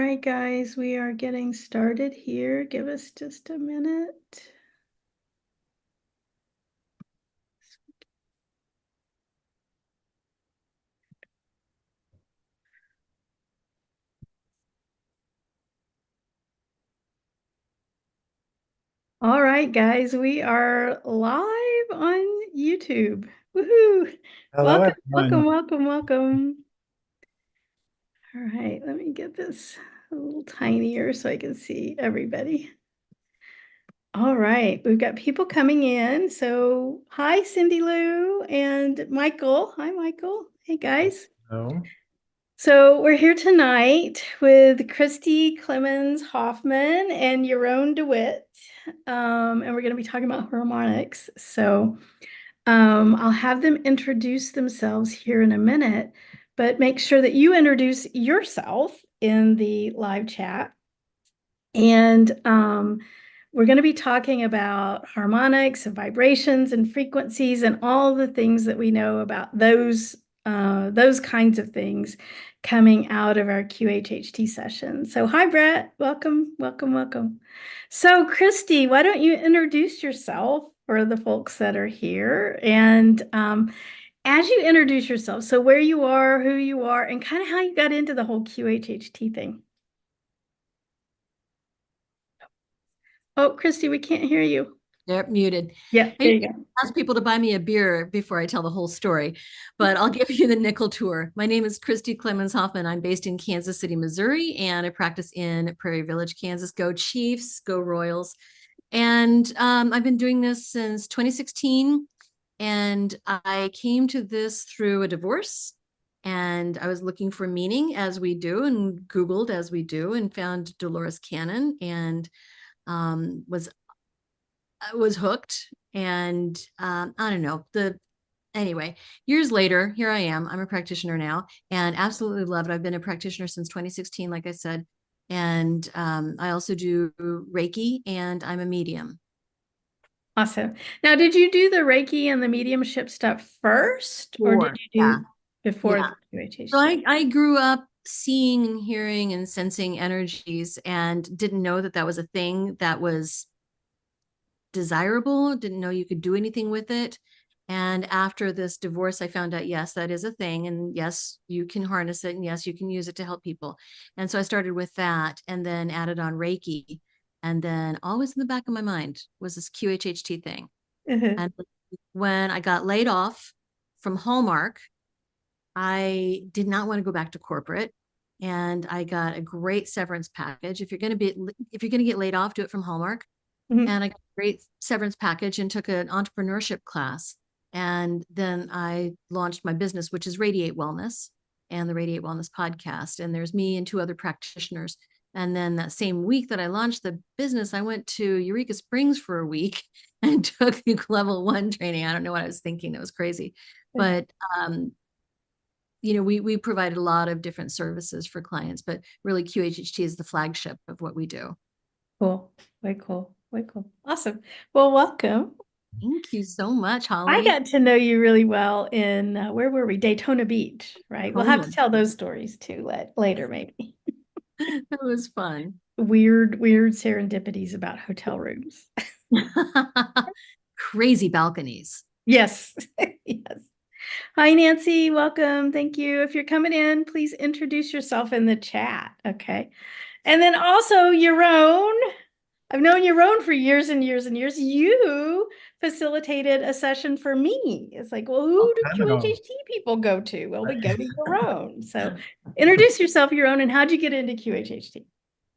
right, guys, we are getting started here. Give us just a minute. All right, guys, we are live on YouTube. Woohoo! Hello, Welcome, welcome, everyone. welcome, welcome. All right, let me get this a little tinier so I can see everybody. All right, we've got people coming in. So, hi, Cindy Lou and Michael. Hi, Michael. Hey, guys. Hello. So we're here tonight with Christi, Clemons, Hoffman, and Jeroen DeWit. And we're going to be talking about harmonics. So I'll have them introduce themselves here in a minute, but make sure that you introduce yourself in the live chat. And we're going to be talking about harmonics and vibrations and frequencies and all the things that we know about those kinds of things coming out of our QHHT session. So hi, Brett. Welcome, welcome, welcome. So Christi, why don't you introduce yourself for the folks that are here? And as you introduce yourself, so where you are, who you are, and kind of how you got into the whole QHHT thing. Oh, Christi, we can't hear you. They're muted. Yeah, I there you usually go. ask people to buy me a beer before I tell the whole story, but I'll give you the nickel tour. My name is Christi Clemons Hoffman. I'm based in Kansas City, Missouri, and I practice in Prairie Village, Kansas. Go Chiefs, go Royals. And I've been doing this since 2016. And I came to this through a divorce. And I was looking for meaning, as we do, and Googled as we do, and found Dolores Cannon and was hooked. And I don't know, anyway, years later, here I am. I'm a practitioner now and absolutely love it. I've been a practitioner since 2016, like I said. And I also do Reiki, and I'm a medium. Awesome. Now, did you do the Reiki and the mediumship stuff first, or did you do before the QHHT? So I grew up seeing and hearing and sensing energies and didn't know that that was a thing that was desirable, didn't know you could do anything with it. And after this divorce, I found out, yes, that is a thing. And yes, you can harness it. And yes, you can use it to help people. And so I started with that and then added on Reiki. And then always in the back of my mind was this QHHT thing. And when I got laid off from Hallmark, I did not want to go back to corporate. And I got a great severance package. If you're going to get laid off, do it from Hallmark. And I got a great severance package and took an entrepreneurship class. And then I launched my business, which is Radiate Wellness and the Radiate Wellness podcast. And there's me and two other practitioners. And then that same week that I launched the business, I went to Eureka Springs for a week and took the level 1 training. I don't know what I was thinking. It was crazy. But we provided a lot of different services for clients, but really QHHT is the flagship of what we do. Cool. Way cool. Way cool. Awesome. Well, welcome. Thank you so much, Holly. I got to know you really well in, where were we? Daytona Beach, right? We'll have to tell those stories too later, maybe. It was fun. Weird serendipities about hotel rooms. Crazy balconies. Yes. Yes. Hi, Nancy. Welcome. Thank you. If you're coming in, please introduce yourself in the chat. Okay. And then also, Jeroen. I've known Jeroen for years and years and years. You facilitated a session for me. It's like, well, who do QHHT people go to? Well, we go to Jeroen. So introduce yourself, Jeroen, and how'd you get into QHHT?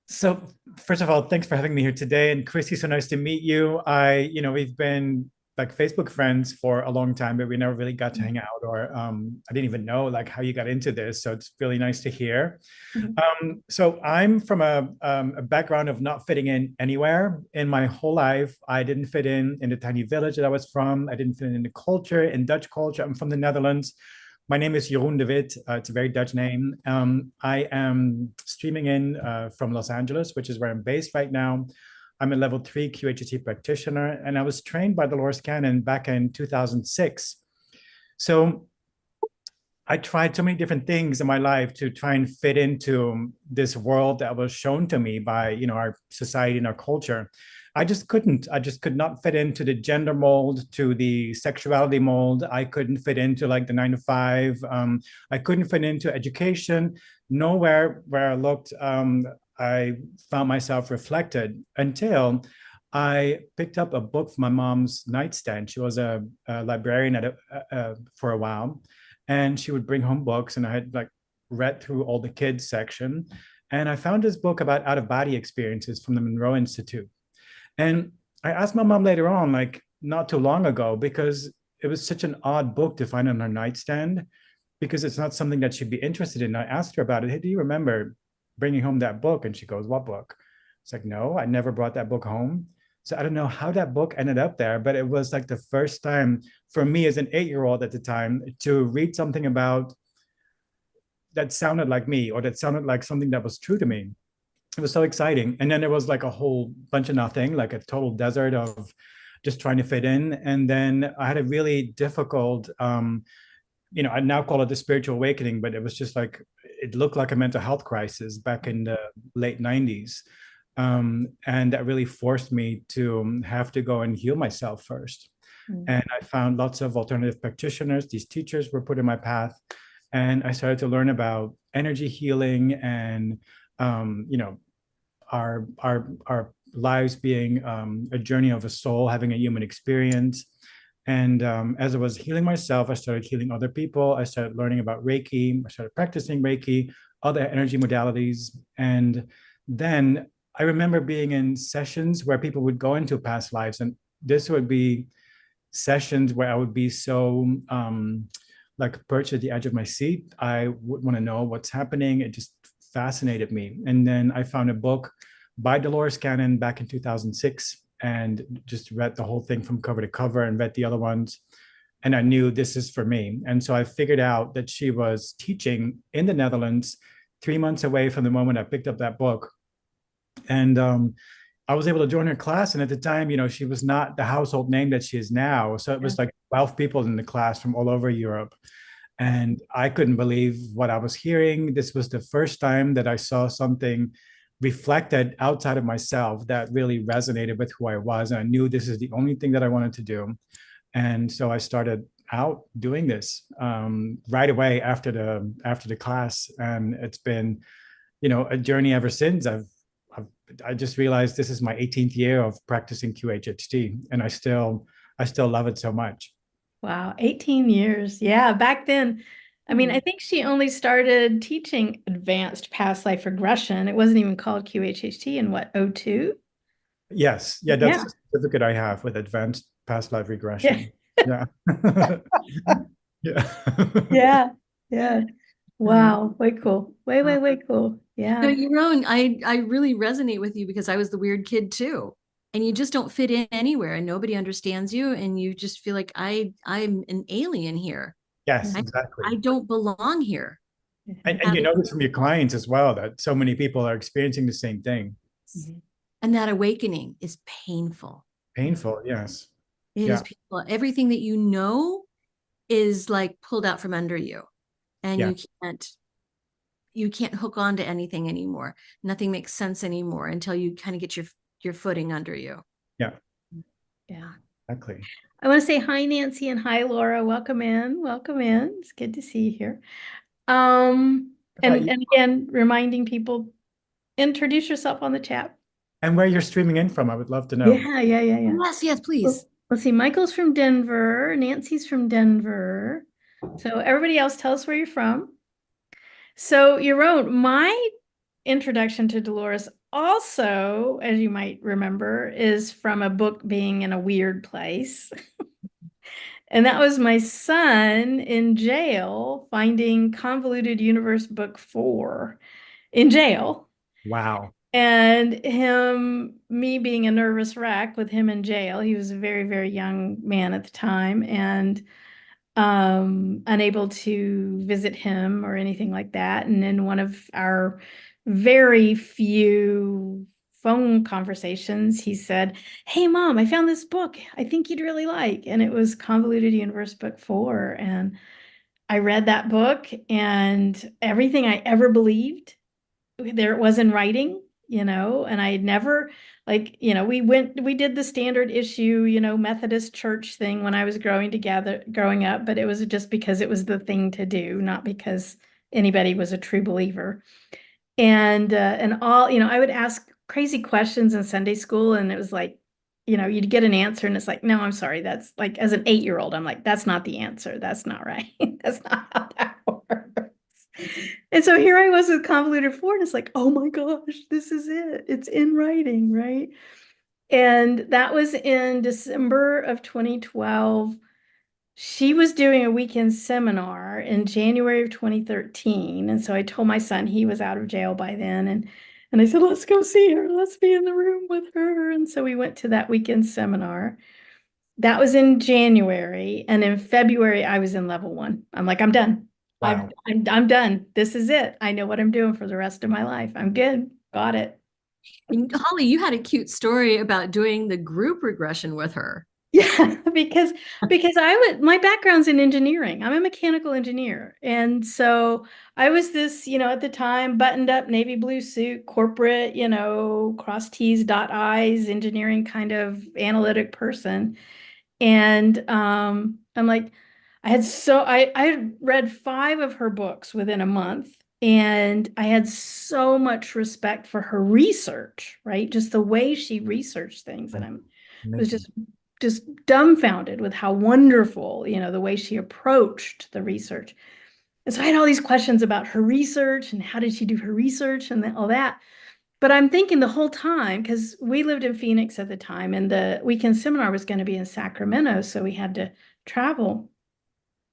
So first of all, thanks for having me here today. And Christy, so nice to meet you. We've been like Facebook friends for a long time, but we never really got to hang out, or I didn't even know like how you got into this. So it's really nice to hear. So I'm from a background of not fitting in anywhere in my whole life. I didn't fit in the tiny village that I was from. I didn't fit in the culture, in Dutch culture. I'm from the Netherlands. My name is Jeroen DeWit. It's a very Dutch name. I am streaming in from Los Angeles, which is where I'm based right now. I'm a level 3 QHHT practitioner, and I was trained by Dolores Cannon back in 2006. So I tried so many different things in my life to try and fit into this world that was shown to me by, our society and our culture. I just couldn't. I just could not fit into the gender mold, to the sexuality mold. I couldn't fit into like the 9 to 5. I couldn't fit into education. Nowhere where I looked, I found myself reflected until I picked up a book from my mom's nightstand. She was a librarian for a while, and she would bring home books, and I had like read through all the kids section, and I found this book about out of body experiences from the Monroe Institute. And I asked my mom later on, like not too long ago, because it was such an odd book to find on her nightstand, because it's not something that she'd be interested in. I asked her about it. Hey, do you remember bringing home that book? And she goes, what book? It's like, no, I never brought that book home. So I don't know how that book ended up there, but it was like the first time for me as an 8-year-old at the time to read something about that sounded like me, or that sounded like something that was true to me. It was so exciting. And then there was like a whole bunch of nothing, like a total desert of just trying to fit in. And then I had a really difficult, I now call it the spiritual awakening, but it was just like, it looked like a mental health crisis back in the late 90s. And that really forced me to have to go and heal myself first. And I found lots of alternative practitioners. These teachers were put in my path. And I started to learn about energy healing and, our lives being a journey of a soul, having a human experience. And as I was healing myself, I started healing other people. I started learning about Reiki. I started practicing Reiki, other energy modalities. And then I remember being in sessions where people would go into past lives. And this would be sessions where I would be so like perched at the edge of my seat. I would want to know what's happening. It just fascinated me. And then I found a book by Dolores Cannon back in 2006, and just read the whole thing from cover to cover and read the other ones. And I knew this is for me. And so I figured out that she was teaching in the Netherlands 3 months away from the moment I picked up that book. And I was able to join her class. And at the time, she was not the household name that she is now. So it was like 12 people in the class from all over Europe. And I couldn't believe what I was hearing. This was the first time that I saw something reflected outside of myself that really resonated with who I was. And I knew this is the only thing that I wanted to do. And so I started out doing this right away after the class. And it's been, a journey ever since. I just realized this is my 18th year of practicing QHHT, and I still love it so much. Wow, 18 years. Yeah, back then, I mean, I think she only started teaching advanced past life regression. It wasn't even called QHHT in what, '02? Yes. Yeah, that's the certificate I have with advanced past life regression. Yeah. Yeah. Yeah. Yeah. Wow, way cool. Way cool. Yeah. So Jeroen, I really resonate with you because I was the weird kid too. And you just don't fit in anywhere and nobody understands you. And you just feel like I'm an alien here. Yes, I exactly. don't belong here. And you notice from your clients as well that so many people are experiencing the same thing. And that awakening is painful. Painful, yes. It is painful. Everything that you know is like pulled out from under you. And you can't hook on to anything anymore. Nothing makes sense anymore until you kind of get your footing under you. Yeah. Yeah. Exactly. I want to say hi, Nancy, and hi, Laura. Welcome in. Welcome in. It's good to see you here. And again, reminding people, introduce yourself on the chat. And where you're streaming in from, I would love to know. Yeah. Yes, please. Let's see. Michael's from Denver. Nancy's from Denver. So everybody else, tell us where you're from. So Jeroen, my introduction to Dolores also, as you might remember, is from a book being in a weird place. And that was my son in jail finding Convoluted Universe Book 4 in jail. Wow. And me being a nervous wreck with him in jail. He was a very, very young man at the time, and unable to visit him or anything like that. And in one of our very few phone conversations, he said, "Hey, Mom, I found this book I think you'd really like." And it was Convoluted Universe Book 4. And I read that book, and everything I ever believed, there it was in writing, and I had never, like, we did the standard issue, Methodist church thing when I was growing up, but it was just because it was the thing to do, not because anybody was a true believer. And all, I would ask crazy questions in Sunday school, and it was like, you'd get an answer, and it's like, no, I'm sorry, that's like, as an 8-year-old, I'm like, that's not the answer. That's not right. That's not how that works. And so here I was with convoluted four, and it's like, oh my gosh, this is it. It's in writing, right? And that was in December of 2012. She was doing a weekend seminar in January of 2013. And so I told my son, he was out of jail by then. And I said, let's go see her. Let's be in the room with her. And so we went to that weekend seminar. That was in January. And in February, I was in level 1. I'm like, I'm done. Wow. I'm done. This is it. I know what I'm doing for the rest of my life. I'm good. Got it. And Holly, you had a cute story about doing the group regression with her. Yeah, because my background's in engineering. I'm a mechanical engineer. And so I was this, at the time, buttoned up navy blue suit, corporate, cross T's, dot I's, engineering kind of analytic person. And I'm like, I had read 5 of her books within a month, and I had so much respect for her research, right? Just the way she researched things. And was Amazing. just dumbfounded with how wonderful, the way she approached the research. And so I had all these questions about her research and how did she do her research and all that. But I'm thinking the whole time, because we lived in Phoenix at the time, and the weekend seminar was going to be in Sacramento, so we had to travel.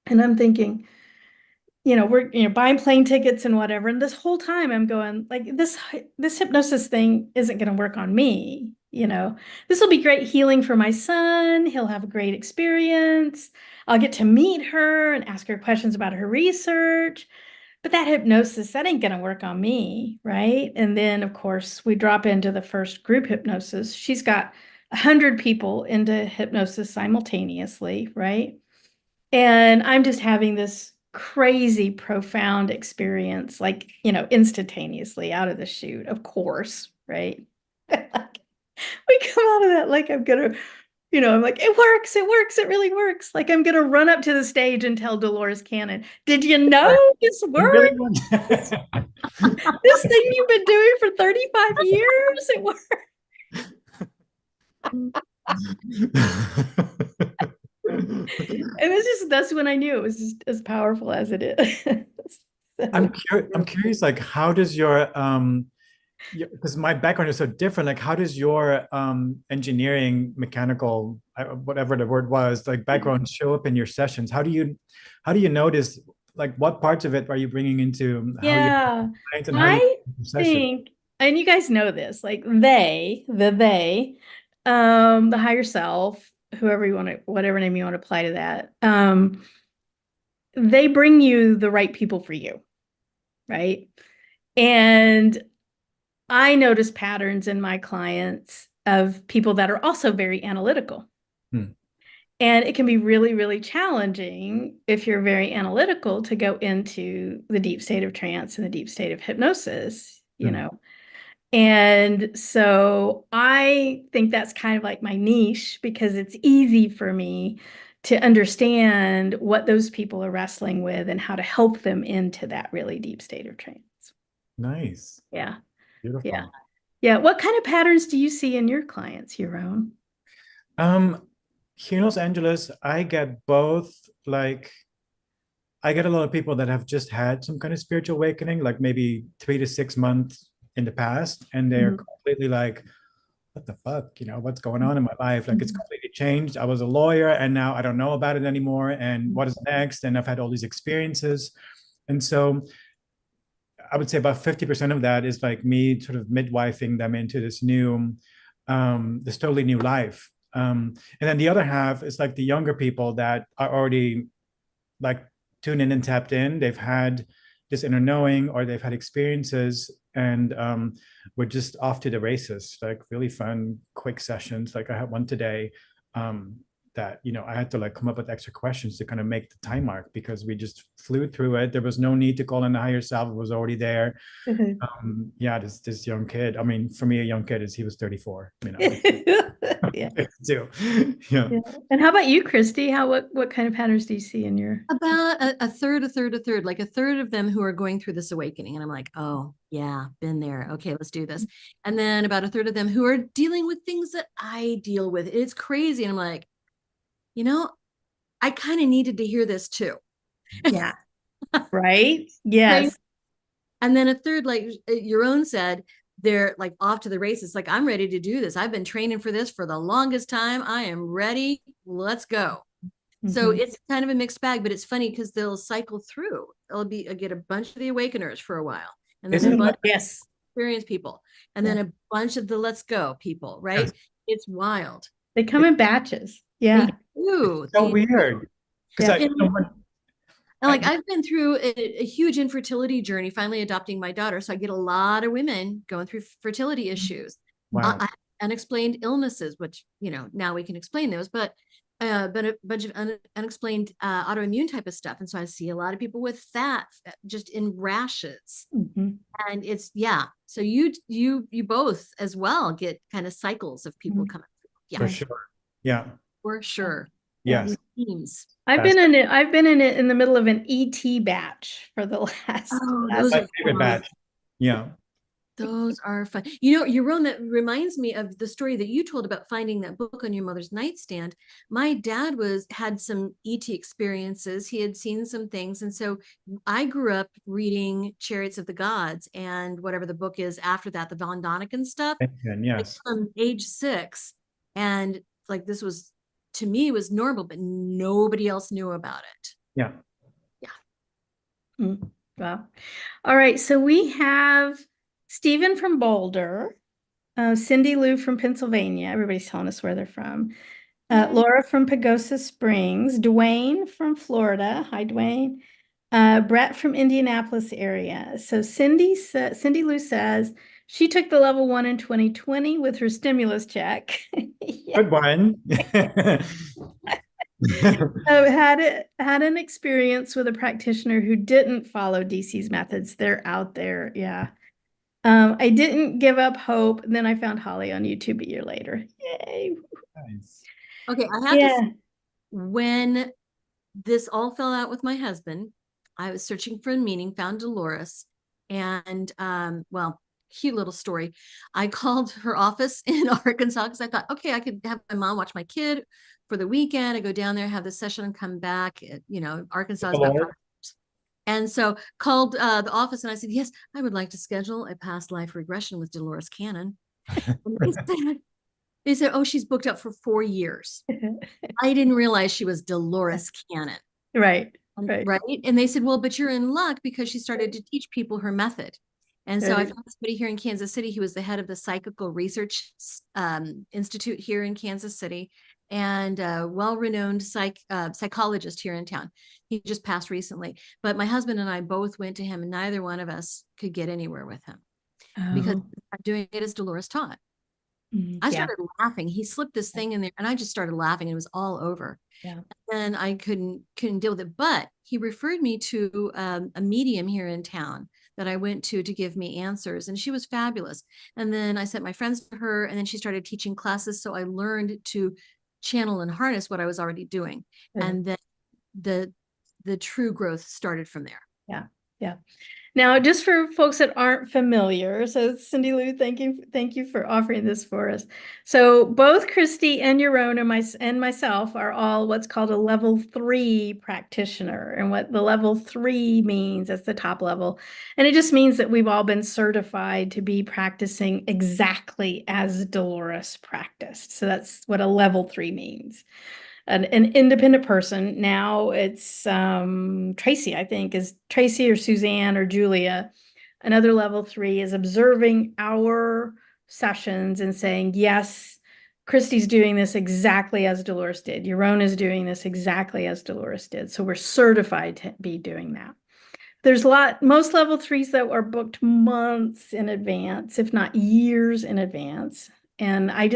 And I'm thinking, we're buying plane tickets and whatever. And this whole time I'm going, like, this hypnosis thing isn't going to work on me. This will be great healing for my son. He'll have a great experience. I'll get to meet her and ask her questions about her research. But that hypnosis, that ain't going to work on me, right? And then, of course, we drop into the first group hypnosis. She's got 100 people into hypnosis simultaneously, right? And I'm just having this crazy, profound experience, like, instantaneously out of the chute, of course, right? We come out of that like I'm gonna, I'm like, it works, it really works. Like I'm gonna run up to the stage and tell Dolores Cannon, did you know this You really works? want This thing you've been doing for 35 years, it works. And that's when I knew it was just as powerful as it is. I'm curious, like, how does your because my background is so different, like how does your engineering, mechanical, whatever the word was, like background show up in your sessions? How do you notice, like, what parts of it are you bringing into how you Yeah, clients and how you I session? think, and you guys know this, like the higher self, whoever you want to, whatever name you want to apply to that, they bring you the right people for you, right? And I notice patterns in my clients of people that are also very analytical. Hmm. And it can be really, really challenging if you're very analytical to go into the deep state of trance and the deep state of hypnosis, Hmm. And so I think that's kind of like my niche because it's easy for me to understand what those people are wrestling with and how to help them into that really deep state of trance. Nice. Yeah. Yeah. Beautiful. Yeah. What kind of patterns do you see in your clients, Jeroen? um Here in Los Angeles, I get both, like, I get a lot of people that have just had some kind of spiritual awakening, like maybe 3 to 6 months in the past, and they're Mhm. completely like, what the fuck, what's going on in my life? Like, it's Mhm. completely changed. I was a lawyer and now I don't know about it anymore. And what is next? And I've had all these experiences. And so I would say about 50% of that is like me sort of midwifing them into this totally new life. And then the other half is like the younger people that are already like tuned in and tapped in. They've had this inner knowing or they've had experiences, and we're just off to the races, like really fun, quick sessions. Like I had one today. that, I had to like come up with extra questions to kind of make the time mark, because we just flew through it. There was no need to call in the higher self. It was already there. Yeah, this young kid. I mean, for me, a young kid is he was 34. Yeah. 52. Yeah. Yeah. And how about you, Christy? What kind of patterns do you see in your About a third, like a third of them who are going through this awakening. And I'm like, oh, yeah, been there. Okay, let's do this. And then about a third of them who are dealing with things that I deal with. It's crazy. And I'm like, I kind of needed to hear this too. Yeah. Right? Yes. Right? And then a third, like Jeroen said, they're like off to the races. Like, I'm ready to do this. I've been training for this for the longest time. I am ready. Let's go. So it's kind of a mixed bag, but it's funny because they'll cycle through. I'll get a bunch of the awakeners for a while, and then a bunch of experienced people, and then a bunch of the let's go people, right? Yes. It's wild. They come in batches. Yeah. So weird. Because like I've been through a huge infertility journey, finally adopting my daughter. So I get a lot of women going through fertility issues, unexplained illnesses, which, now we can explain those, but a bunch of unexplained autoimmune type of stuff. And so I see a lot of people with that just in rashes. And it's, so you both as well get kind of cycles of people coming through. Yeah. For sure. Yeah. For sure. Yes. Teams. I've been in it in the middle of an ET batch for the last. Those my favorite batch. Yeah. Those are fun. Jeroen, that reminds me of the story that you told about finding that book on your mother's nightstand. My dad had some ET experiences. He had seen some things. And so I grew up reading Chariots of the Gods and whatever the book is after that, the Von Däniken stuff. Yes. Like from age 6. And like, this was, to me, was normal, but nobody else knew about it. Yeah. Yeah. Wow. All right. So we have Stephen from Boulder, Cindy Lou from Pennsylvania. Everybody's telling us where they're from. Laura from Pagosa Springs, Dwayne from Florida. Hi, Dwayne. Brett from Indianapolis area. So Cindy Lou says she took the level 1 in 2020 with her stimulus check. Good one. Had an experience with a practitioner who didn't follow DC's methods. They're out there. Yeah. I didn't give up hope. And then I found Holly on YouTube a year later. Yay. Nice. Okay. I have to say, when this all fell out with my husband, I was searching for a meaning, found Dolores, and cute little story. I called her office in Arkansas because I thought, okay, I could have my mom watch my kid for the weekend. I go down there, have the session, and come back. Arkansas is about 5 hours. And so called the office and I said, yes, I would like to schedule a past life regression with Dolores Cannon. They said, oh, she's booked up for 4 years. I didn't realize she was Dolores Cannon. Right. And they said, well, but you're in luck because she started to teach people her method. And so I found somebody here in Kansas City who was the head of the Psychical Research Institute here in Kansas City, and a well-renowned psychologist here in town. He just passed recently. But my husband and I both went to him, and neither one of us could get anywhere with him because I'm doing it as Dolores taught. I started laughing. He slipped this thing in there, and I just started laughing, and it was all over. Yeah. And I couldn't deal with it. But he referred me to a medium here in town that I went to give me answers, and she was fabulous. And then I sent my friends to her, and then she started teaching classes. So I learned to channel and harness what I was already doing. And then the true growth started from there. Yeah. Yeah. Now, just for folks that aren't familiar, so Cindy Lou, thank you for offering this for us. So both Christy and Jeroen and myself are all what's called a level 3 practitioner. And what the level 3 means, that's the top level. And it just means that we've all been certified to be practicing exactly as Dolores practiced. So that's what a level 3 means. An independent person. Now it's Tracy, I think, is Tracy or Suzanne or Julia. Another level 3 is observing our sessions and saying, yes, Christy's doing this exactly as Dolores did. Jeroen is doing this exactly as Dolores did. So we're certified to be doing that. There's most level 3s that are booked months in advance, if not years in advance. And I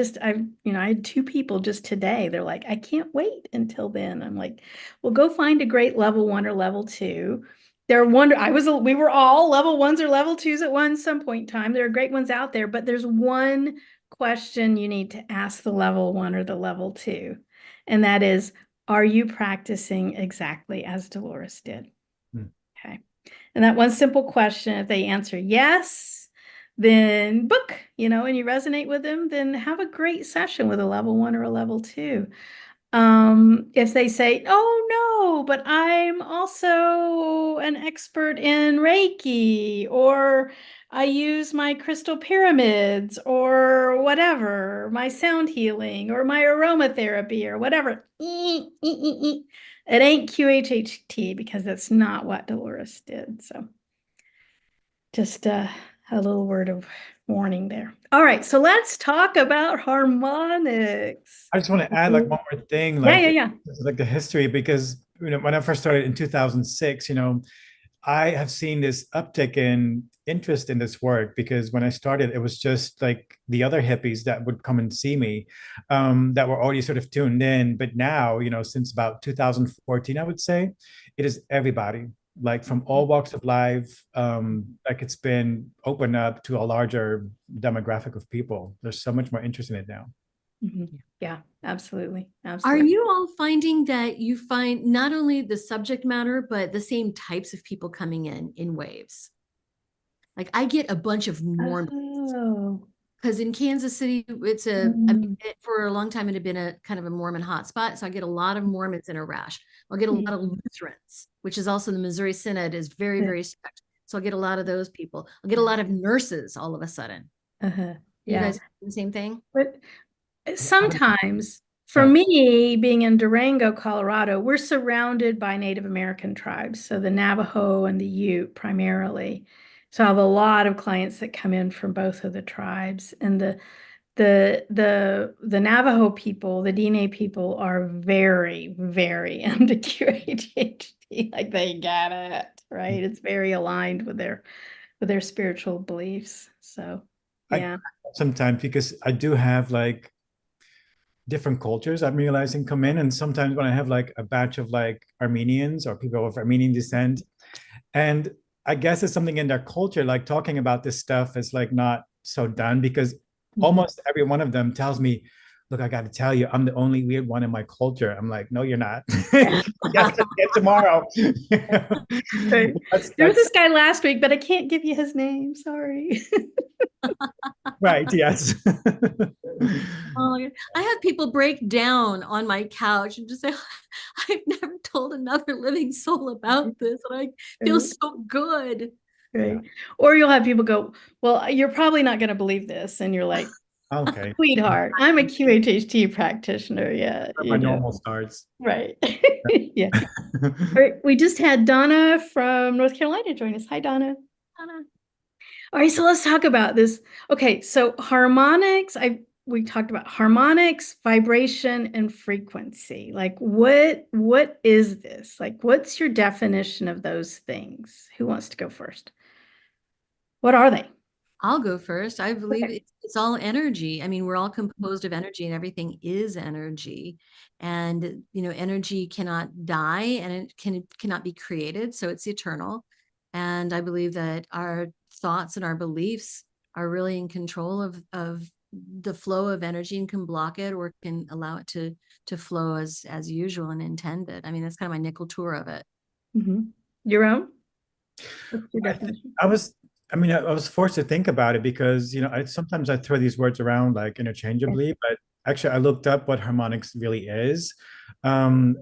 had two people just today. They're like, I can't wait until then. I'm like, well, go find a great level 1 or level 2. We were all level 1s or level 2s at some point in time. There are great ones out there, but there's one question you need to ask the level 1 or the level 2. And that is, are you practicing exactly as Dolores did? Okay. And that one simple question, if they answer yes, then book, and you resonate with them, then have a great session with a level 1 or a level 2. If they say, oh no, but I'm also an expert in Reiki, or I use my crystal pyramids, or whatever, my sound healing, or my aromatherapy, or whatever. It ain't QHHT, because that's not what Dolores did. So just a little word of warning there. All right, so let's talk about harmonics. I just want to add like one more thing, Yeah. like the history, because when I first started in 2006, I have seen this uptick in interest in this work, because when I started, it was just like the other hippies that would come and see me, that were already sort of tuned in. But now, since about 2014, I would say, it is everybody, like from all walks of life. Like it's been opened up to a larger demographic of people. There's so much more interest in it now. Yeah, absolutely. Are you all finding that you find not only the subject matter, but the same types of people coming in waves? Like I get a bunch of Mormons. Oh. Because in Kansas City, for a long time, it had been a kind of a Mormon hotspot. So I get a lot of Mormons in a rush. I'll get a lot of Lutherans, which is also the Missouri Synod is very, very strict. So I'll get a lot of those people. I'll get a lot of nurses all of a sudden. Yeah. You guys do the same thing? But sometimes, for me, being in Durango, Colorado, we're surrounded by Native American tribes. So the Navajo and the Ute primarily. So I have a lot of clients that come in from both of the tribes. And the Navajo people, the DNA people, are very, very into QHHT. Like they get it, right? It's very aligned with their spiritual beliefs. So yeah. Sometimes, because I do have like different cultures I'm realizing come in, and sometimes when I have like a batch of like Armenians or people of Armenian descent, and I guess it's something in their culture, like talking about this stuff is like not so done, because almost every one of them tells me, look, I got to tell you, I'm the only weird one in my culture. I'm like, no, you're not. Yes, tomorrow. Right. There was this guy last week, but I can't give you his name. Sorry. Right. Yes. Oh, I have people break down on my couch and just say, I've never told another living soul about this, and I feel so good. Right. Or you'll have people go, well, you're probably not going to believe this. And you're like, okay, sweetheart, I'm a QHHT practitioner. Yeah. my normal starts. Right. Yeah. All right. We just had Donna from North Carolina join us. Hi, Donna. All right, so let's talk about this. Okay, so harmonics, we talked about harmonics, vibration, and frequency. Like what is this? Like what's your definition of those things? Who wants to go first? What are they? I'll go first. I believe it's all energy. I mean, we're all composed of energy, and everything is energy. And energy cannot die, and it cannot be created, so it's eternal. And I believe that our thoughts and our beliefs are really in control of the flow of energy, and can block it or can allow it to flow as usual and intended. I mean, that's kind of my nickel tour of it. Jeroen? What's your definition? I was forced to think about it, because sometimes I throw these words around like interchangeably, but actually I looked up what harmonics really is, and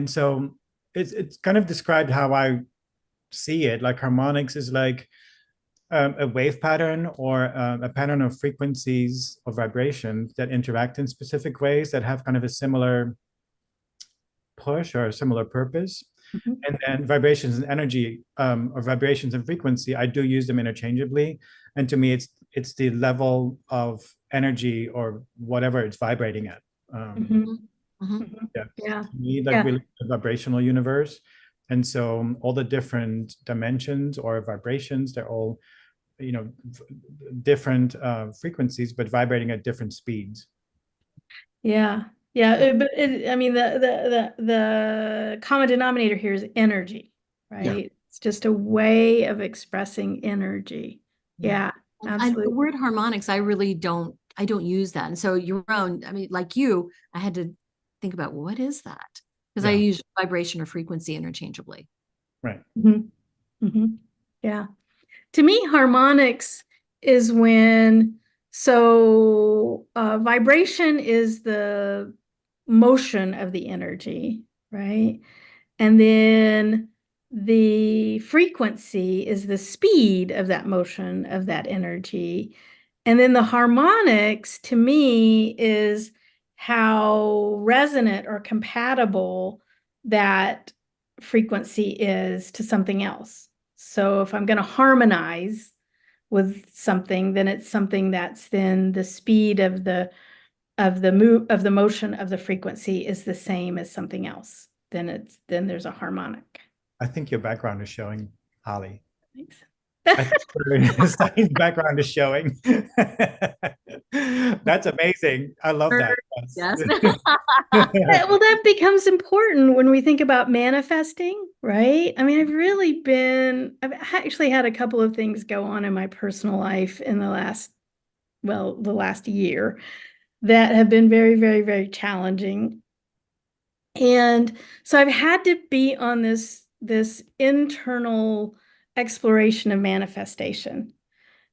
so it's kind of described how I see it. Like harmonics is like a wave pattern, or a pattern of frequencies or vibrations that interact in specific ways that have kind of a similar push or a similar purpose. And then vibrations and energy, or vibrations and frequency, I do use them interchangeably. And to me, it's the level of energy or whatever it's vibrating at. Yeah. To me, like we live in a vibrational universe. And so all the different dimensions or vibrations, they're all you know, different frequencies, but vibrating at different speeds. Yeah. Yeah. But I mean, the common denominator here is energy, right? Yeah. It's just a way of expressing energy. Yeah, The absolutely. word harmonics, I really I don't use that. And so your own, I mean, like you, I had to think about what is that? Because I Yeah. use vibration or frequency interchangeably. Right. Yeah. To me, harmonics is when, so vibration is the motion of the energy, right? And then the frequency is the speed of that motion of that energy. And then the harmonics to me is how resonant or compatible that frequency is to something else. So if I'm going to harmonize with something, then it's something that's then the speed of the motion of the frequency is the same as something else. Then there's a harmonic. I think your background is showing, Ali. Thanks. I think your science background is showing. That's amazing. I love that. Yes. Well, that becomes important when we think about manifesting, right? I mean, I've actually had a couple of things go on in my personal life in the last year that have been very, very, very challenging. And so I've had to be on this internal exploration of manifestation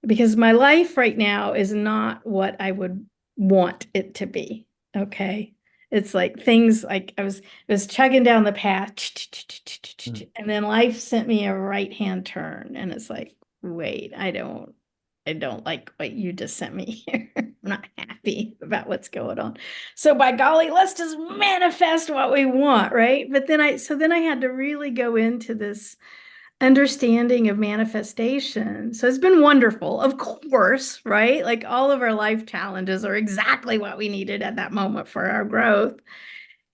because my life right now is not what I would want it to be. Okay. It's like things like I was chugging down the path and then life sent me a right-hand turn and it's like, wait, I don't like what you just sent me here. I'm not happy about what's going on. So by golly, let's just manifest what we want, right? But then I had to really go into this understanding of manifestation. So it's been wonderful, of course, right? Like all of our life challenges are exactly what we needed at that moment for our growth.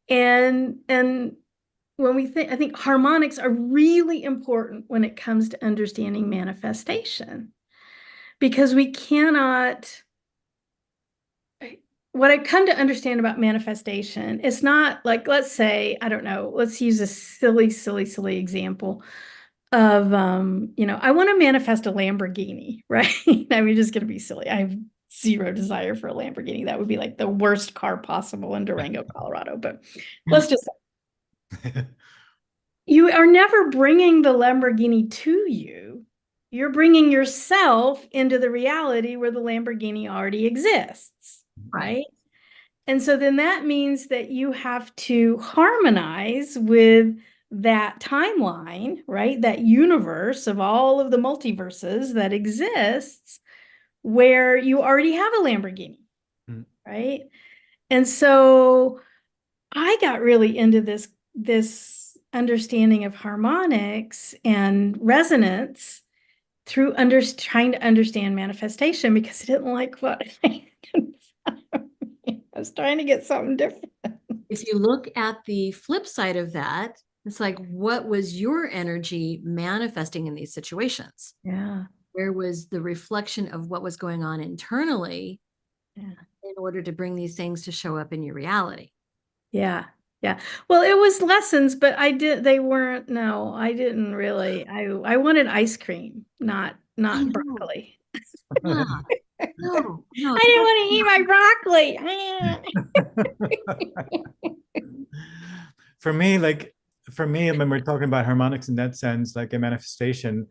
And when I think harmonics are really important when it comes to understanding manifestation because we cannot, what I come to understand about manifestation, it's not like, let's say, I don't know, let's use a silly example of, I want to manifest a Lamborghini, right? I mean, just going to be silly. I have zero desire for a Lamborghini. That would be like the worst car possible in Durango, Colorado. But let's just, you are never bringing the Lamborghini to you. You're bringing yourself into the reality where the Lamborghini already exists, right? And so then that means that you have to harmonize with that timeline, right? That universe of all of the multiverses that exists where you already have a Lamborghini, right? And so I got really into this understanding of harmonics and resonance through trying to understand manifestation because I didn't like what I was trying to get something different. If you look at the flip side of that, it's like, what was your energy manifesting in these situations? Yeah. Where was the reflection of what was going on internally in order to bring these things to show up in your reality? Yeah. Yeah. Well, it was lessons, but they weren't, no, I didn't really, I wanted ice cream, not broccoli. Yeah. No, I didn't want to eat my broccoli. For me, when we're talking about harmonics in that sense, like a manifestation,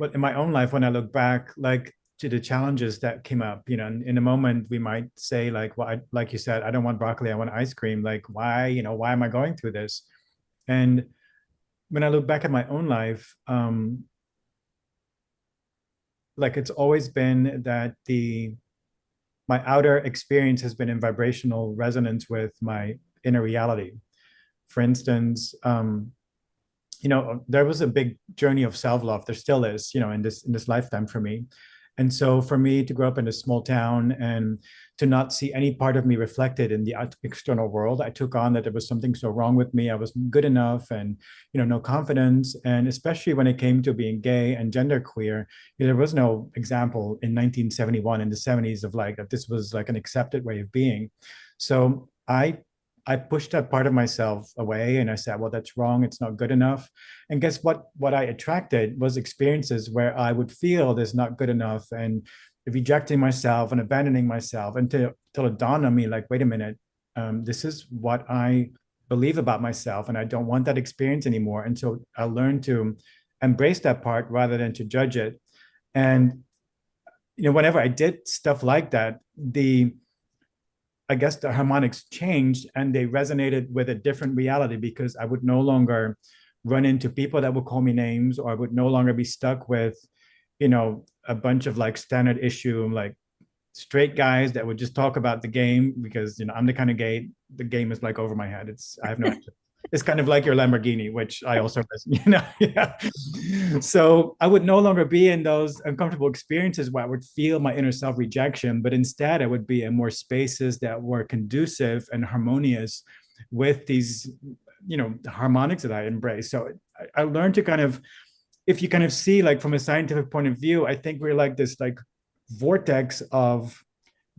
but in my own life, when I look back, like to the challenges that came up, in a moment we might say like, well, like you said, I don't want broccoli, I want ice cream. Like, why am I going through this? And when I look back at my own life, like it's always been that my outer experience has been in vibrational resonance with my inner reality. For instance, there was a big journey of self-love. There still is, in this lifetime for me. And so for me to grow up in a small town and to not see any part of me reflected in the external world, I took on that there was something so wrong with me. I wasn't good enough, and no confidence. And especially when it came to being gay and genderqueer, there was no example in 1971 in the 70s of like that this was like an accepted way of being. So I pushed that part of myself away, and I said, well, that's wrong. It's not good enough. And guess what? What I attracted was experiences where I would feel this not good enough and rejecting myself and abandoning myself until it dawned on me, like, wait a minute, this is what I believe about myself, and I don't want that experience anymore. And so I learned to embrace that part rather than to judge it. And whenever I did stuff like that, I guess the harmonics changed and they resonated with a different reality, because I would no longer run into people that would call me names, or I would no longer be stuck with, a bunch of like standard issue, like straight guys that would just talk about the game, because, I'm the kind of gay, the game is like over my head. I have no it's kind of like your Lamborghini, which I also, yeah. So I would no longer be in those uncomfortable experiences where I would feel my inner self rejection, but instead I would be in more spaces that were conducive and harmonious with these, the harmonics that I embrace. So I learned to kind of, if you kind of see like from a scientific point of view, I think we're like this like vortex of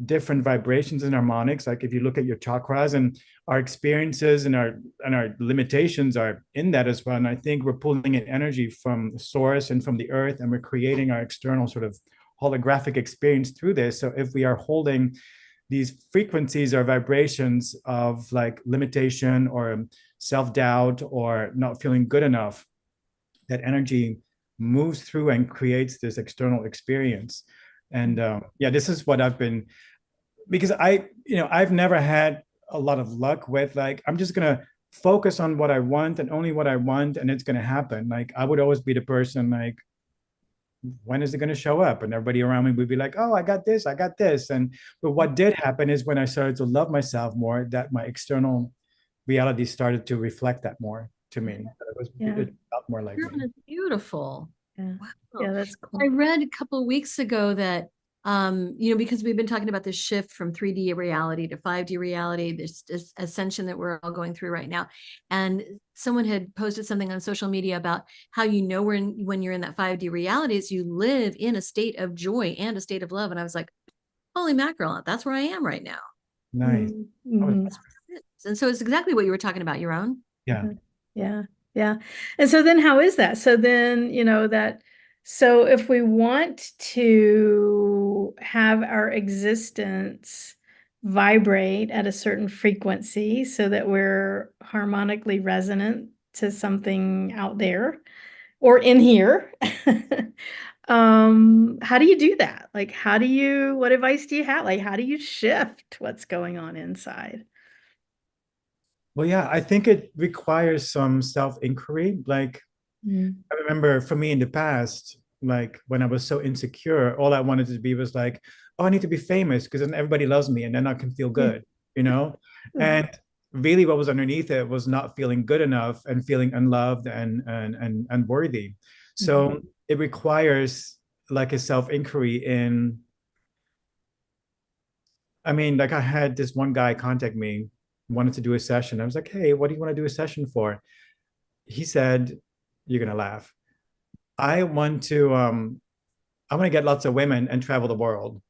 different vibrations and harmonics. Like if you look at your chakras, and our experiences and our limitations are in that as well. And I think we're pulling in energy from the source and from the earth, and we're creating our external sort of holographic experience through this. So if we are holding these frequencies or vibrations of like limitation or self-doubt or not feeling good enough, that energy moves through and creates this external experience. And yeah, this is what I've been, because I've never had a lot of luck with like, I'm just going to focus on what I want and only what I want, and it's going to happen. Like I would always be the person like, when is it going to show up? And everybody around me would be like, oh, I got this. But what did happen is when I started to love myself more, that my external reality started to reflect that more to me. It felt more like me. It's beautiful. Yeah. Wow. Yeah, that's cool. I read a couple of weeks ago that, because we've been talking about this shift from 3D reality to 5D reality, this ascension that we're all going through right now. And someone had posted something on social media about how when you're in that 5D reality is you live in a state of joy and a state of love. And I was like, holy mackerel, that's where I am right now. Nice. Mm-hmm. And so it's exactly what you were talking about, Jeroen. Yeah. Yeah. Yeah. And so then how is that? So then, so if we want to have our existence vibrate at a certain frequency so that we're harmonically resonant to something out there or in here, how do you do that? Like, what advice do you have? Like, how do you shift what's going on inside? Well, yeah, I think it requires some self-inquiry. Like, I remember for me in the past, like when I was so insecure, all I wanted to be was like, oh, I need to be famous because then everybody loves me and then I can feel good, And really what was underneath it was not feeling good enough and feeling unloved and unworthy. So it requires like a self-inquiry in, like I had this one guy contact me, wanted to do a session. I was like, hey, what do you want to do a session for? He said, you're gonna laugh. I want to get lots of women and travel the world.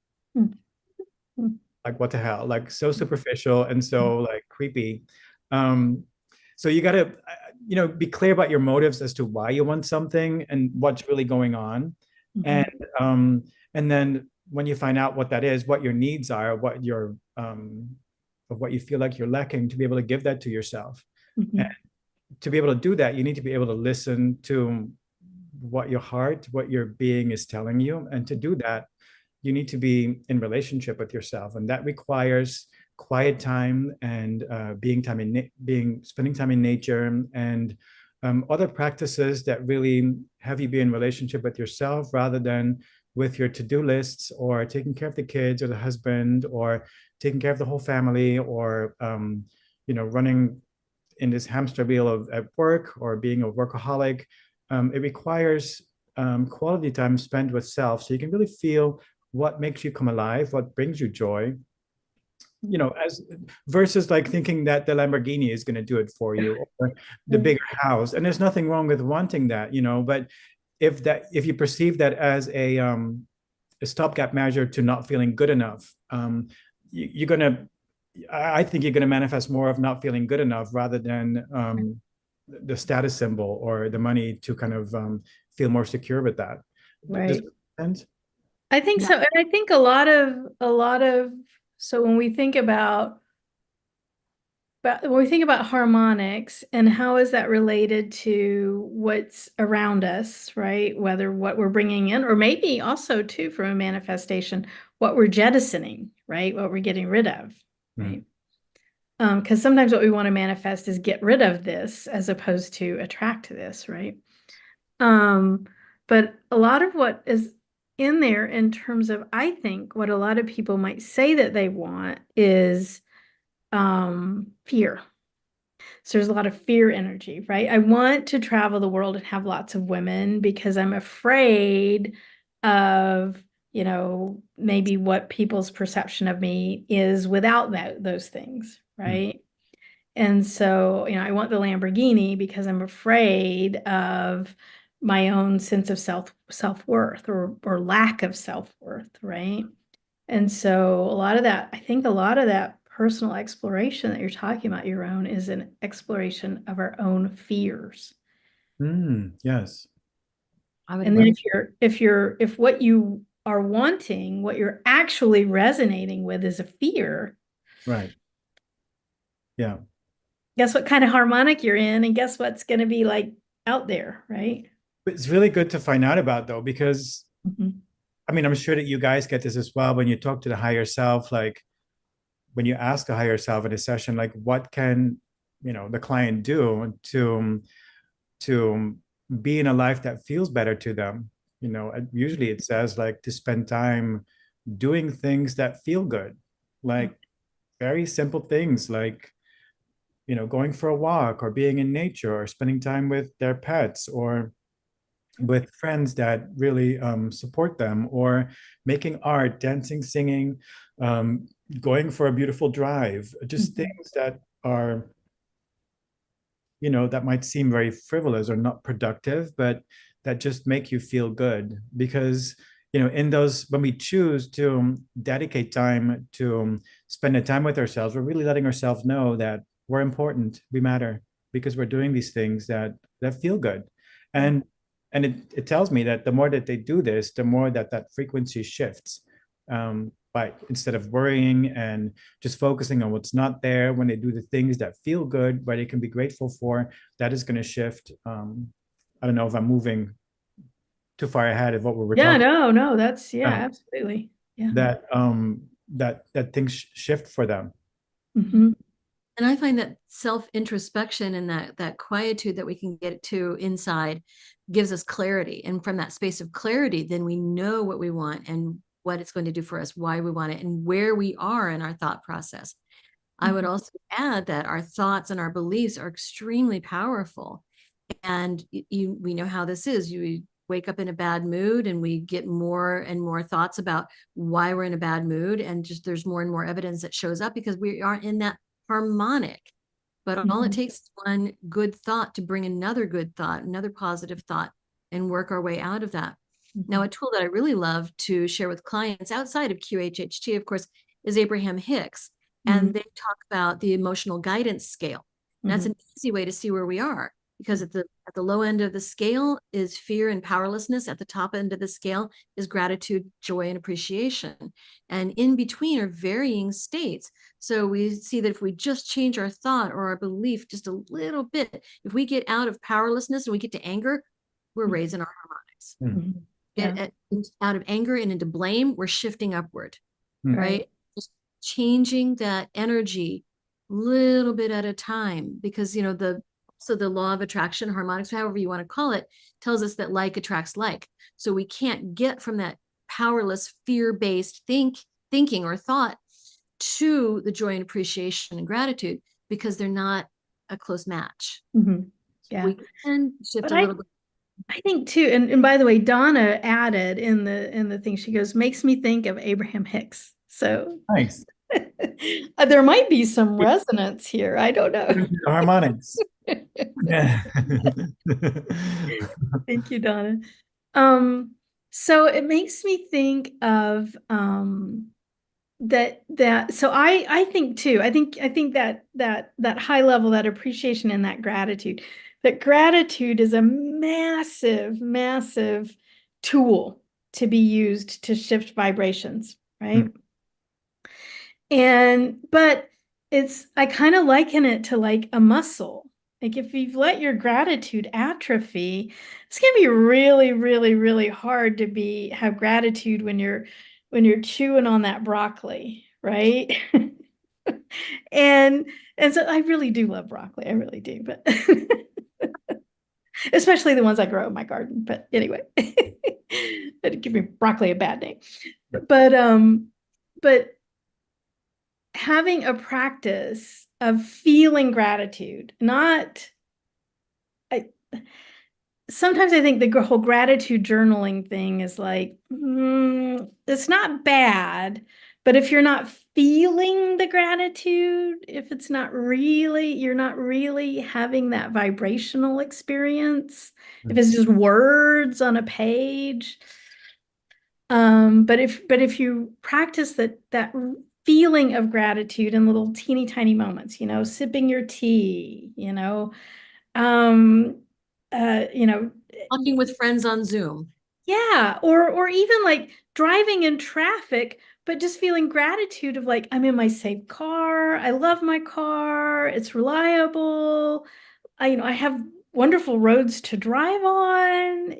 Like what the hell? Like so superficial and so like creepy. So you gotta, be clear about your motives as to why you want something and what's really going on. And then when you find out what that is, what your needs are, what you feel like you're lacking, to be able to give that to yourself. And to be able to do that, you need to be able to listen to what your being is telling you. And to do that, you need to be in relationship with yourself. And that requires quiet time and spending time in nature and other practices that really have you be in relationship with yourself rather than with your to-do lists or taking care of the kids or the husband or taking care of the whole family or, running in this hamster wheel at work or being a workaholic. It requires quality time spent with self, so you can really feel what makes you come alive, what brings you joy, you know, as versus like thinking that the Lamborghini is going to do it for you, or the bigger house. And there's nothing wrong with wanting that, you know, but if you perceive that as a stopgap measure to not feeling good enough, you're gonna, I think you're gonna manifest more of not feeling good enough rather than the status symbol or the money to kind of feel more secure with that. Does Right. that make sense? I think Yeah. so. And I think a lot of, so when we think about, but when we think about harmonics and how is that related to what's around us, right? Whether what we're bringing in, or maybe also too from a manifestation, what we're jettisoning, right? What we're getting rid of, right? Because sometimes what we want to manifest is get rid of this as opposed to attract this, right? Um, but a lot of what is in there in terms of, I think, what a lot of people might say that they want is fear. So there's a lot of fear energy, right? I want to travel the world and have lots of women because I'm afraid of, you know, maybe what people's perception of me is without those things, right? And so, you know, I want the Lamborghini because I'm afraid of my own sense of self-worth or lack of self-worth, right? And so a lot of that, I think a lot of that personal exploration that you're talking about, your own, is an exploration of our own fears. Yes. I would And then agree. if what you are wanting, what you're actually resonating with is a fear, Right. Yeah. guess what kind of harmonic you're in, and guess what's going to be like out there, right? It's really good to find out about though, because Mhm. I mean, I'm sure that you guys get this as well when you talk to the higher self, like when you ask the higher self in a session, like what can, you know, the client do to be in a life that feels better to them? You know, usually it says like to spend time doing things that feel good, like very simple things like, you know, going for a walk or being in nature or spending time with their pets or with friends that really support them, or making art, dancing, singing, um, going for a beautiful drive, just Mhm. things that are, you know, that might seem very frivolous or not productive, but that just make you feel good. Because, you know, in those, when we choose to dedicate time to spend the time with ourselves, we're really letting ourselves know that we're important, we matter, because we're doing these things that feel good. And it tells me that the more that they do this, the more that that frequency shifts. By instead of worrying and just focusing on what's not there, when they do the things that feel good, where they can be grateful for, that is going to shift. I don't know if I'm moving too far ahead of what we were Yeah, talking no, that's, yeah, about. absolutely. Yeah. That things shift for them. Mhm. And I find that self-introspection and that quietude that we can get to inside gives us clarity. And from that space of clarity, then we know what we want and what it's going to do for us, why we want it, and where we are in our thought process. I would Mhm. also add that our thoughts and our beliefs are extremely powerful. And we know how this is. You wake up in a bad mood and we get more and more thoughts about why we're in a bad mood. And just there's more and more evidence that shows up because we aren't in that harmonic. But all it Mhm. takes is one good thought to bring another good thought, another positive thought, and work our way out of that. Now, Mhm. a tool that I really love to share with clients outside of QHHT, of course, is Abraham Hicks. And Mhm. they talk about the emotional guidance scale. And that's Mhm. an easy way to see where we are, because at the low end of the scale is fear and powerlessness. At the top end of the scale is gratitude, joy, and appreciation. And in between are varying states. So we see that if we just change our thought or our belief just a little bit, if we get out of powerlessness and we get to anger, we're raising our harmonics. Mm. Mhm. Get Yeah, out of anger and into blame, we're shifting upward, Mm. right. right? Just changing that energy little bit at a time, because the law of attraction, harmonics, however you want to call it, tells us that like attracts like. So we can't get from that powerless fear-based thinking or thought to the joy and appreciation and gratitude, because they're not a close match. Mhm. So Yeah. we can shift But a I little bit. I think too, and by the way, Donna added in the thing, she goes, makes me think of Abraham Hicks. So Nice. there might be some resonance here. I don't know. Harmonics. Yeah. Thank you, Donna. Um, so it makes me think of that so I think too, I think that high level, that appreciation and that gratitude is a massive tool to be used to shift vibrations, right? But I kind of liken it to like a muscle. Like if you've let your gratitude atrophy, it's gonna be really hard to have gratitude when you're chewing on that broccoli, right? And and so I really do love broccoli. I really do, but especially the ones I grow in my garden. But anyway, that'd give me broccoli a bad name. But having a practice of feeling gratitude, not I sometimes I think the whole gratitude journaling thing is like, it's not bad, but if you're not feeling the gratitude, if it's not really, you're not really having that vibrational experience, if it's just words on a page. But if you practice that feeling of gratitude in little teeny tiny moments, sipping your tea, um, you know, Talking with friends on Zoom. yeah, or even like driving in traffic, but just feeling gratitude of like, I'm in my safe car. I love my car. It's reliable. I have wonderful roads to drive on,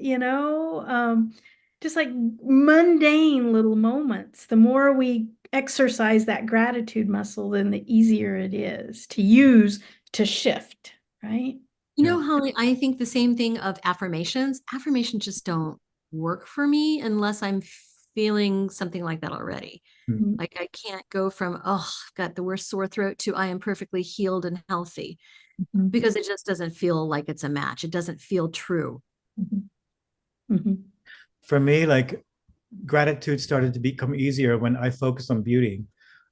just like mundane little moments. The more we exercise that gratitude muscle, then the easier it is to use to shift, right? You know how I think the same thing of affirmations? Affirmations just don't work for me unless I'm feeling something like that already. Mhm. Like I can't go from, oh, I've got the worst sore throat to I am perfectly healed and healthy Mhm. because it just doesn't feel like it's a match. It doesn't feel true. Mhm. Mhm. For me, like gratitude started to become easier when I focused on beauty.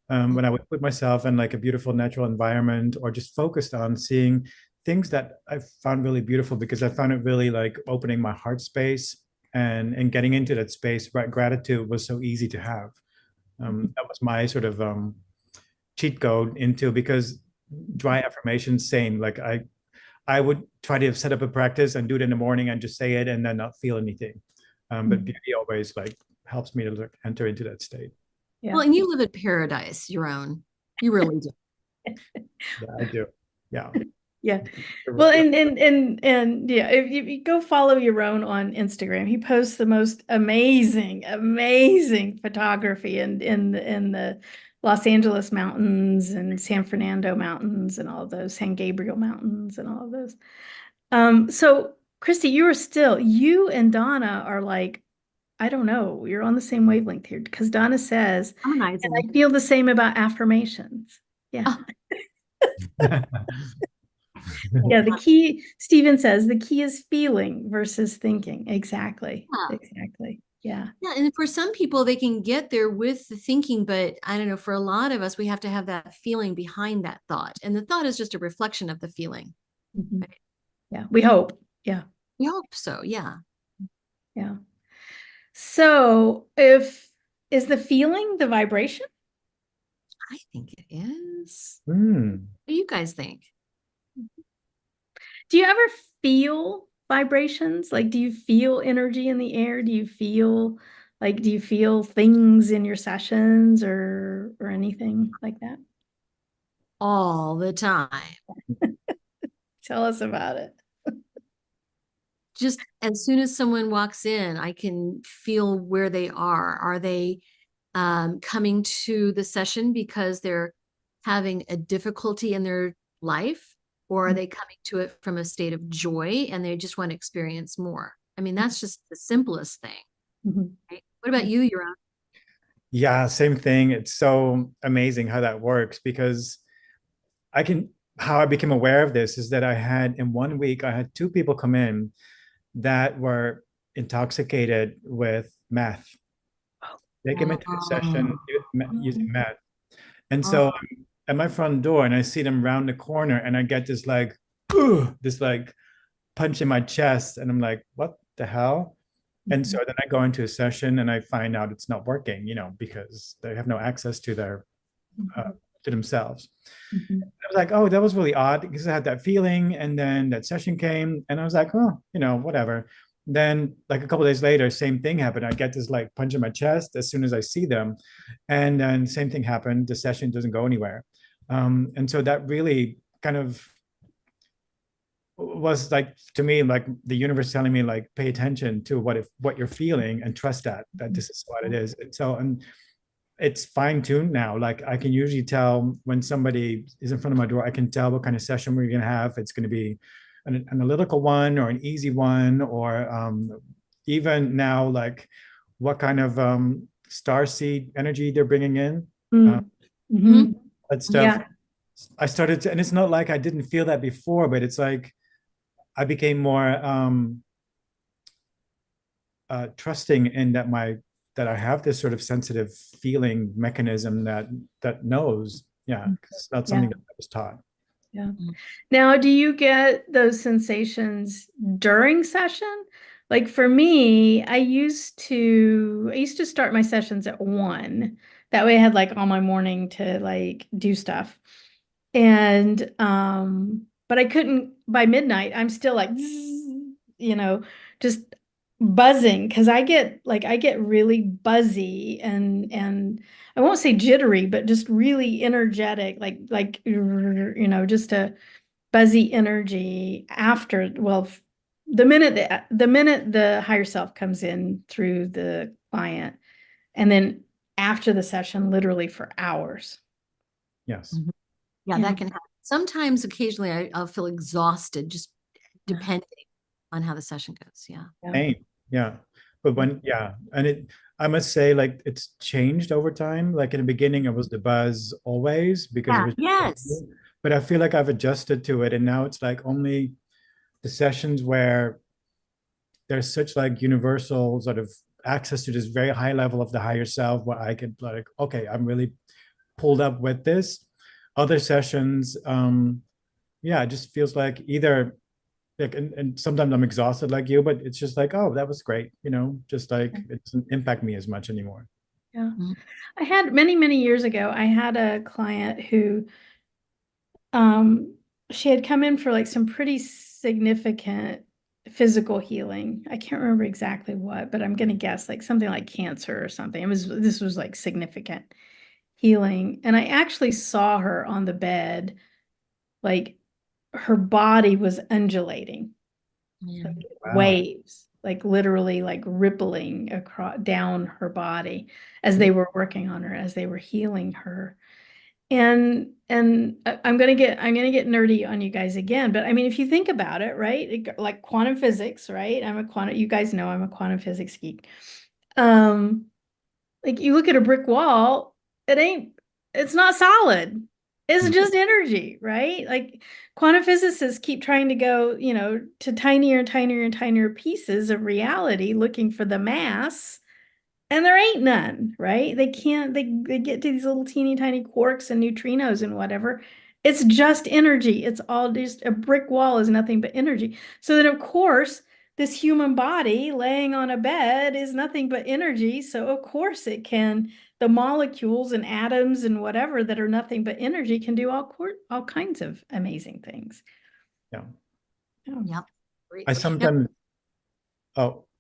When I would put myself in like a beautiful natural environment or just focused on seeing things that I found really beautiful because I found it really like opening my heart space and getting into that space. Gratitude was so easy to have. That was my sort of cheat code into because dry affirmation, same. Like I would try to set up a practice and do it in the morning and just say it and then not feel anything. But beauty always like helps me to enter into that state. Yeah. Well, and you live in paradise, your own. You really do. Yeah, I do. Yeah. Yeah. Well, and yeah, if you go follow Jeroen on Instagram, he posts the most amazing photography in the Los Angeles mountains and San Fernando mountains and all of those, San Gabriel mountains and all of those. So Christy, you and Donna are like, I don't know, you're on the same wavelength here because Donna says, and Harmonizing. I feel the same about affirmations. Yeah. Oh, Yeah, Stephen says the key is feeling versus thinking. Exactly. yeah. Exactly. Yeah. Yeah, and for some people, they can get there with the thinking, but I don't know, for a lot of us, we have to have that feeling behind that thought. And the thought is just a reflection of the feeling. Mhm. Yeah. We hope. Yeah. We hope so. Yeah. Yeah. So if is the feeling the vibration? I think it is. Hmm. What do you guys think? Do you ever feel vibrations? Like, do you feel energy in the air? Do you feel things in your sessions or anything like that? All the time. Tell us about it. Just as soon as someone walks in, I can feel where they are. Are they coming to the session because they're having a difficulty in their life? Or are they coming to it from a state of joy and they just want to experience more? I mean, that's just the simplest thing. Mhm. Right? What about you, Jeroen? Yeah, same thing. It's so amazing how that works because how I became aware of this is that I had in one week, I had two people come in that were intoxicated with meth. They came into the session using meth. And so I'm at my front door and I see them round the corner and I get this like, this like punch in my chest. And I'm like, what the hell? And so then I go into a session and I find out it's not working, because they have no access to their to themselves. I was like, oh, that was really odd because I had that feeling. And then that session came and I was like, oh, whatever. Then like a couple days later, same thing happened. I get this like punch in my chest as soon as I see them. And then same thing happened. The session doesn't go anywhere. And so that really kind of was like, to me, like the universe telling me like, pay attention to what you're feeling and trust that this is what it is. And it's fine-tuned now. Like I can usually tell when somebody is in front of my door, I can tell what kind of session we're going to have. It's going to be an analytical one or an easy one, or even now, like what kind of star seed energy they're bringing in. That stuff. Yeah. I started to, and it's not like I didn't feel that before, but it's like I became more trusting in that I have this sort of sensitive feeling mechanism that knows. Yeah, it's not something that I was taught. Yeah. Now, do you get those sensations during session? Like for me, I used to start my sessions at 1. That way I had like all my morning to like do stuff. And but I couldn't by midnight, I'm still like just buzzing because I get really buzzy and I won't say jittery, but just really energetic, like just a buzzy energy after, well, the minute the higher self comes in through the client, and then after the session, literally for hours. Yes. Yeah, that can happen. Sometimes, occasionally, I'll feel exhausted, just depending on how the session goes. Yeah. Yeah. But I must say, like, it's changed over time. Like in the beginning, it was the buzz always because it was. Yes. But I feel like I've adjusted to it, and now it's like only the sessions where there's such like universal sort of access to this very high level of the higher self where I could like, okay, I'm really pulled up with this. Other sessions, it just feels like either like, and sometimes I'm exhausted like you, but it's just like, oh, that was great, just like it doesn't impact me as much anymore. Yeah. I had many years ago, I had a client who she had come in for like some pretty significant physical healing. I can't remember exactly what, but I'm gonna guess like something like cancer or something. This was like significant healing. And I actually saw her on the bed, like her body was undulating, like waves, like literally like rippling across down her body as they were working on her, as they were healing her. And I'm gonna get nerdy on you guys again, but I mean, if you think about it, right? Like quantum physics, right? You guys know I'm a quantum physics geek. Like you look at a brick wall, it's not solid. It's just energy, right? Like quantum physicists keep trying to go, to tinier and tinier and tinier pieces of reality, looking for the mass. And there ain't none, right? They can't, they get to these little teeny tiny quarks and neutrinos and whatever. It's just energy. It's all just a brick wall is nothing but energy. So then, of course, this human body laying on a bed is nothing but energy. So, of course, the molecules and atoms and whatever that are nothing but energy can do all kinds of amazing things. Yeah. Yep. I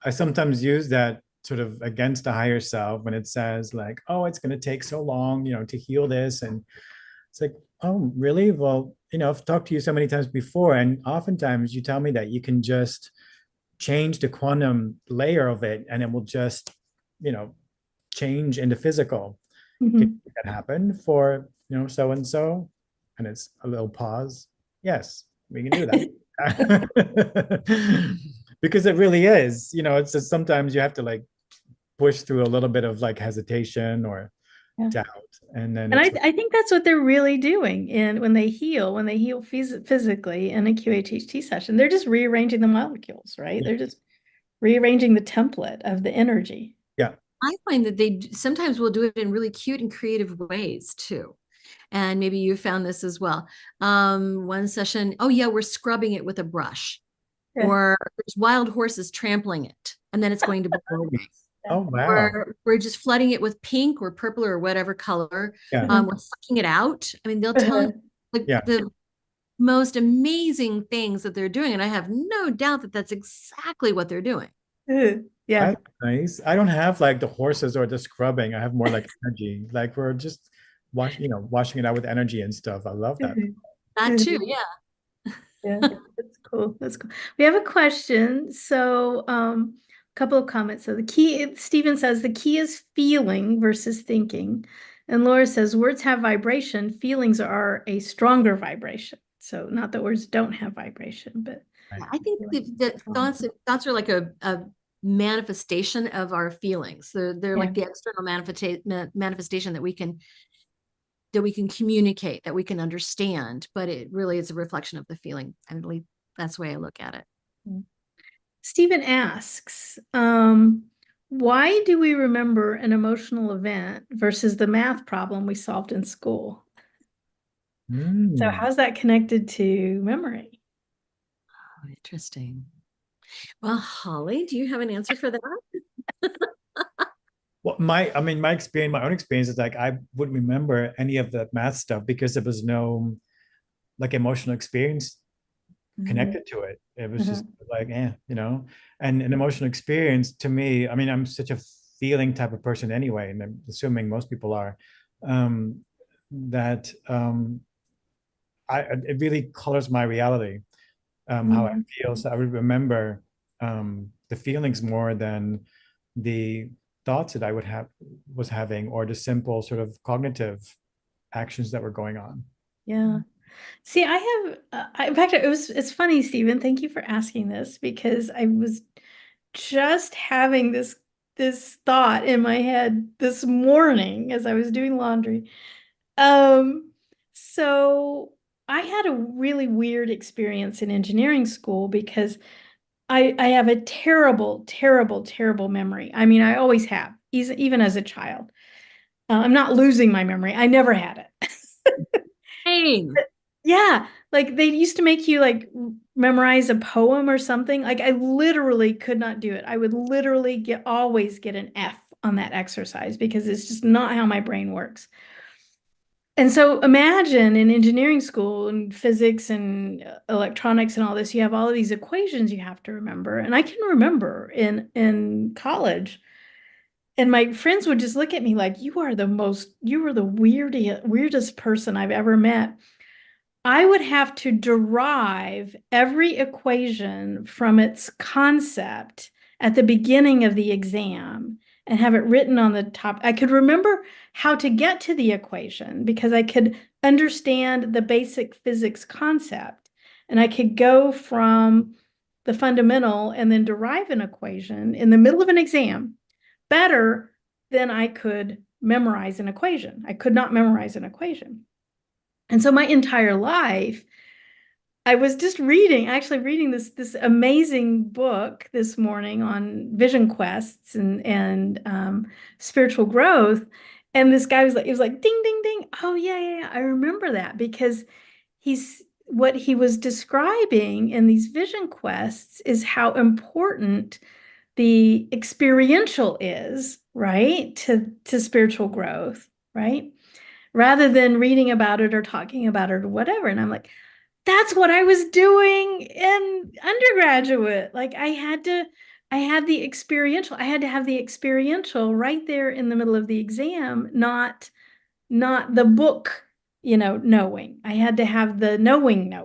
sometimes use that sort of against the higher self when it says like, oh, it's going to take so long, to heal this. And it's like, oh, really? Well, I've talked to you so many times before, and oftentimes you tell me that you can just change the quantum layer of it and it will just, change into physical. Can that happen for, so and so? And it's a little pause. Yes, we can do that. Because it really is, it's just sometimes you have to like push through a little bit of like hesitation or doubt. And then And it's I think that's what they're really doing when they heal physically in a QHHT session. They're just rearranging the molecules, right? yeah, They're just rearranging the template of the energy. yeah. I find that they sometimes will do it in really cute and creative ways too. And maybe you found this as well. One session, oh yeah, we're scrubbing it with a brush, Yeah. or there's wild horses trampling it, and then it's going to blow away. Oh, wow. Or we're just flooding it with pink or purple or whatever color. Yeah. We're sucking it out. I mean, they'll tell you like Yeah. the most amazing things that they're doing, and I have no doubt that that's exactly what they're doing. Yeah. That's nice. I don't have like the horses or the scrubbing. I have more like energy. Like we're just washing it out with energy and stuff. I love that. That too, yeah. Yeah, that's cool. That's cool. We have a question. So, a couple of comments. So Stephen says the key is feeling versus thinking. And Laura says words have vibration, feelings are a stronger vibration. So not that words don't have vibration, but I think that thoughts are like a manifestation of our feelings. They're like the external manifestation that we can communicate, that we can understand, but it really is a reflection of the feeling. I believe that's the way I look at it. Stephen asks, why do we remember an emotional event versus the math problem we solved in school? So how's that connected to memory? Oh, interesting. Well, Holly, do you have an answer for that? Well, my experience, my own experience is like I wouldn't remember any of the math stuff because there was no like emotional experience connected to it. It was just like, and an emotional experience to me, I mean, I'm such a feeling type of person anyway, and I'm assuming most people are, that it really colors my reality, how I feel. So I would remember the feelings more than the thoughts that I was having, or the simple sort of cognitive actions that were going on. Yeah. See, I have, in fact, it's funny, Stephen, thank you for asking this because I was just having this thought in my head this morning as I was doing laundry. So I had a really weird experience in engineering school because I have a terrible, terrible, terrible memory. I mean, I always have, even as a child. I'm not losing my memory. I never had it. Same. Yeah, like they used to make you like memorize a poem or something. Like I literally could not do it. I would literally always get an F on that exercise because it's just not how my brain works. And so imagine in engineering school and physics and electronics and all this, you have all of these equations you have to remember. And I can remember in college. And my friends would just look at me like, you were the weirdest person I've ever met. I would have to derive every equation from its concept at the beginning of the exam and have it written on the top. I could remember how to get to the equation because I could understand the basic physics concept. And I could go from the fundamental and then derive an equation in the middle of an exam better than I could memorize an equation. I could not memorize an equation. And so my entire life, I was just actually reading this amazing book this morning on vision quests and spiritual growth. And this guy it was like, ding, ding, ding. Oh, yeah. I remember that because what he was describing in these vision quests is how important the experiential is, right, to spiritual growth, right? Rather than reading about it or talking about it or whatever. And I'm like, that's what I was doing in undergraduate. Like I had to have the experiential right there in the middle of the exam, not the book, knowing. I had to have the knowing,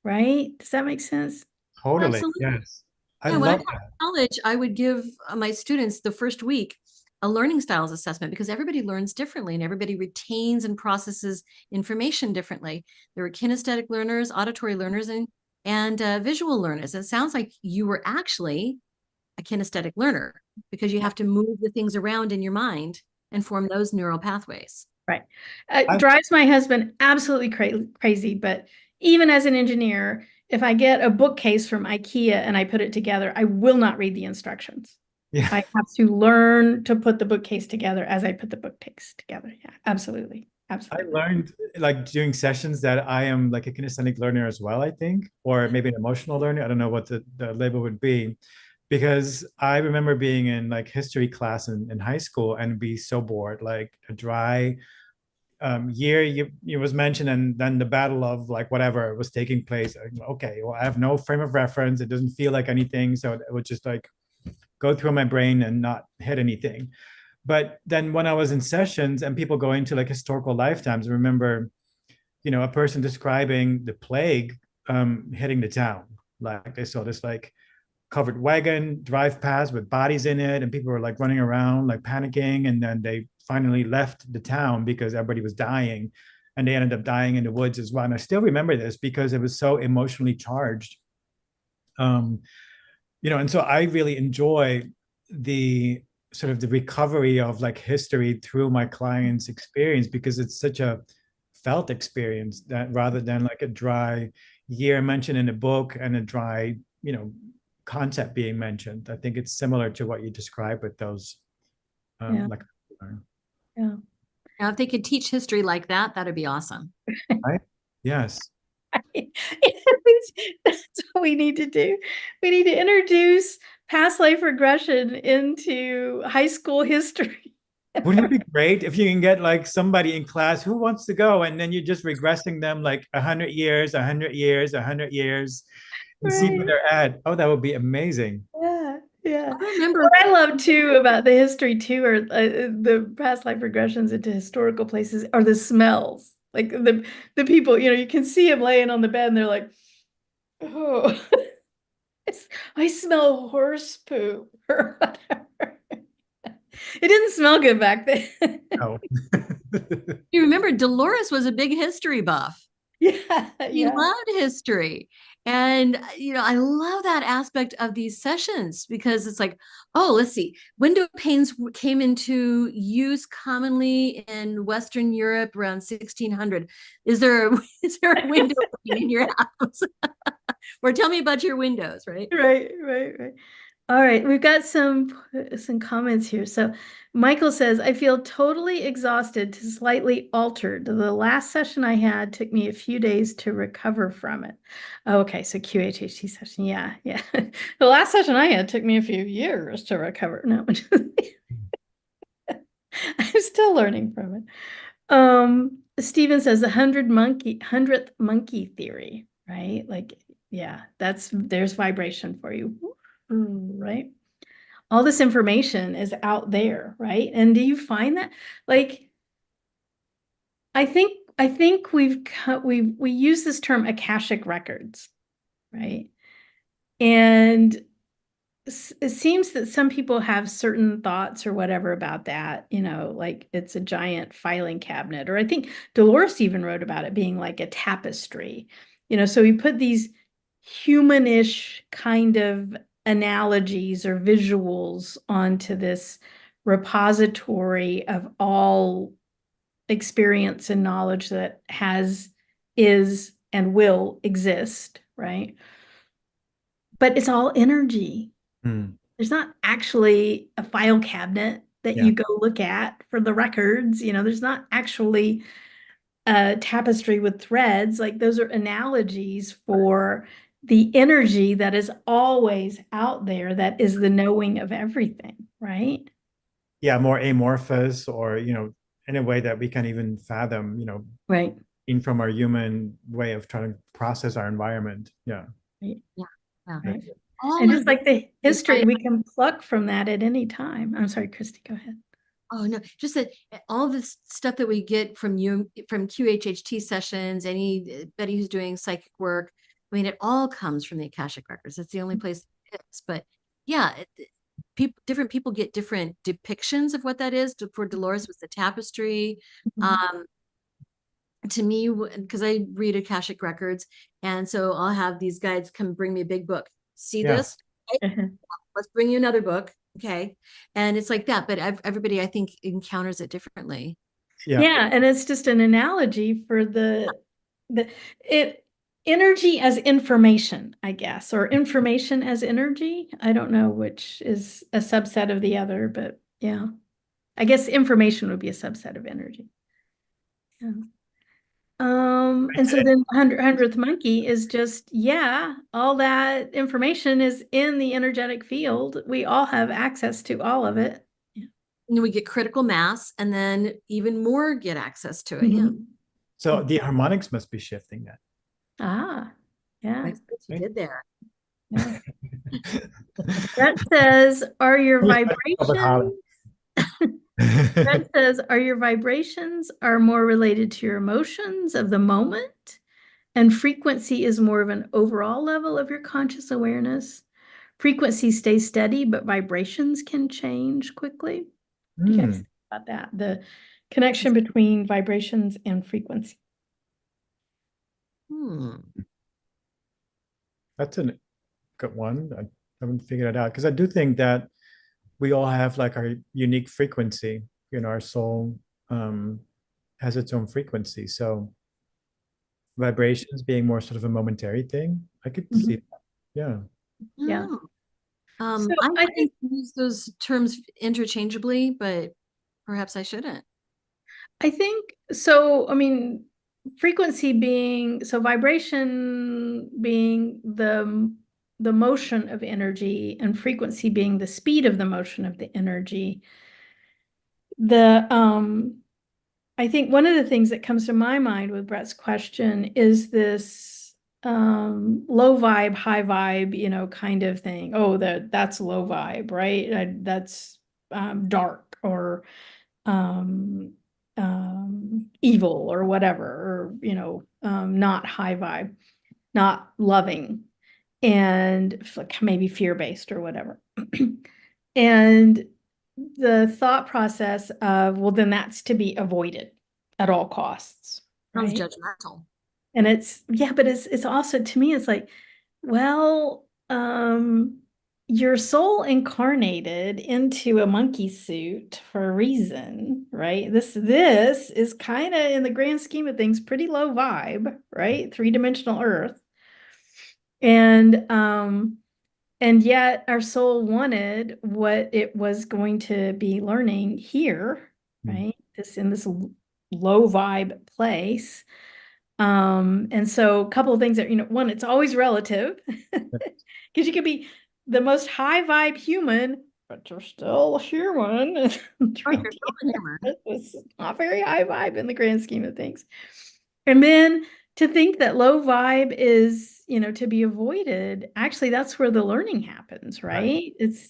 right? Does that make sense? Totally. Absolutely. Yes. I Yeah, when I love got to that. college, I would give my students the first week a learning styles assessment because everybody learns differently and everybody retains and processes information differently. There were kinesthetic learners, auditory learners, and visual learners. It sounds like you were actually a kinesthetic learner because you have to move the things around in your mind and form those neural pathways. Right. Drives my husband absolutely crazy. But even as an engineer, if I get a bookcase from IKEA and I put it together, I will not read the instructions. Yeah. I have to learn to put the bookcase together as I put the bookcase together. Yeah, absolutely. I Absolutely. learned like doing sessions that I am like a kinesthetic learner as well, I think, or maybe an emotional learner. I don't know what the label would be, because I remember being in like history class in high school and be so bored, like a dry year you was mentioned, and then the battle of like whatever was taking place. Okay, well, I have no frame of reference. It doesn't feel like anything, so it would just like go through my brain and not hit anything. But then when I was in sessions and people go into like historical lifetimes, I remember, a person describing the plague hitting the town. Like they saw this like covered wagon drive past with bodies in it, and people were like running around, like panicking. And then they finally left the town because everybody was dying, and they ended up dying in the woods as well. And I still remember this because it was so emotionally charged. And so I really enjoy the sort of the recovery of like history through my client's experience, because it's such a felt experience, that rather than like a dry year mentioned in a book and a dry, concept being mentioned. I think it's similar to what you described with those Yeah. like Yeah. Now, if they could teach history like that, that'd be awesome. right? Yes. That's what we need to do. We need to introduce past life regression into high school history. Wouldn't it be great if you can get like somebody in class who wants to go, and then you're just regressing them like 100 years, 100 years, 100 years, and see where Right. they're at? Oh, that would be amazing. Yeah. Yeah. I remember What I love too about the history too, or the past life regressions into historical places, are the smells. Like the people, you can see them laying on the bed and they're like, oh, I smell horse poop or whatever. It didn't smell good back then. Oh. you remember Dolores was a big history buff. Yeah, He loved history. And, I love that aspect of these sessions, because it's like, oh, let's see, window panes came into use commonly in Western Europe around 1600. Is there a window pane in your house? Or tell me about your windows, right? Right. All right, we've got some comments here. So Michael says, I feel totally exhausted to slightly altered. The last session I had took me a few days to recover from it. Oh, okay, so QHHT session. Yeah. The last session I had took me a few years to recover. No, I'm still learning from it. Steven says the hundredth monkey theory, right? Like, yeah, there's vibration for you. Right. All this information is out there, right? And do you find that, like, I think we use this term Akashic Records, right? And it seems that some people have certain thoughts or whatever about that, like it's a giant filing cabinet, or I think Dolores even wrote about it being like a tapestry, so we put these humanish kind of analogies or visuals onto this repository of all experience and knowledge that is, and will exist, right? But it's all energy. There's not actually a file cabinet that you go look at for the records. There's not actually a tapestry with threads. Like, those are analogies for the energy that is always out there, that is the knowing of everything, right? Yeah, more amorphous, or in a way that we can't even fathom, Right. in from our human way of trying to process our environment. Yeah. Right. Yeah. Right. All And of just like the history, this- we can pluck from that at any time. I'm sorry, Christy, go ahead. Oh no, just that all this stuff that we get from you, from QHHT sessions, anybody who's doing psychic work, I mean, it all comes from the Akashic Records. That's the only place it is. But yeah, different people get different depictions of what that is. For Dolores was the tapestry. To me, because I read Akashic Records, and so I'll have these guides come bring me a big book. See this? Let's bring you another book. Okay. And it's like that, but everybody, I think, encounters it differently. Yeah, and it's just an analogy for the energy as information, I guess, or information as energy. I don't know which is a subset of the other, but yeah. I guess information would be a subset of energy. Yeah. And so then 100th monkey is just, yeah, all that information is in the energetic field. We all have access to all of it. Yeah. And we get critical mass, and then even more get access to it. Yeah. So the harmonics must be shifting then. Ah, yeah. Like what you did there. Yeah. That says, are your vibrations? That says, are your vibrations are more related to your emotions of the moment, and frequency is more of an overall level of your conscious awareness. Frequency stays steady, but vibrations can change quickly. What do you guys think about that? The connection between vibrations and frequency. That's a good one. I haven't figured it out because I do think that we all have like our unique frequency. You know, our soul has its own frequency. So vibrations being more sort of a momentary thing, I could see that. Yeah. Yeah. So I think use those terms interchangeably, but perhaps I shouldn't. I think so. I mean, frequency being so vibration being the motion of energy, and frequency being the speed of the motion of the energy. The I think one of the things that comes to my mind with Brett's question is this low vibe, high vibe, you know, kind of thing. Oh, that's low vibe, right? That's dark or um, evil or whatever, or you know, not high vibe, not loving, and maybe fear-based or whatever. And the thought process of, well, then that's to be avoided at all costs, Sounds right? judgmental. And it's, yeah, but it's also, to me, it's like, well, your soul incarnated into a monkey suit for a reason, right? This is kind of, in the grand scheme of things, pretty low vibe, right? Three-dimensional Earth. And yet our soul wanted what it was going to be learning here, right? In this low vibe place. And so a couple of things that, you know, one, it's always relative because you could be the most high vibe human, but you're still human. It's not very high vibe in the grand scheme of things. And then to think that low vibe is, you know, to be avoided, actually, that's where the learning happens, right? It's,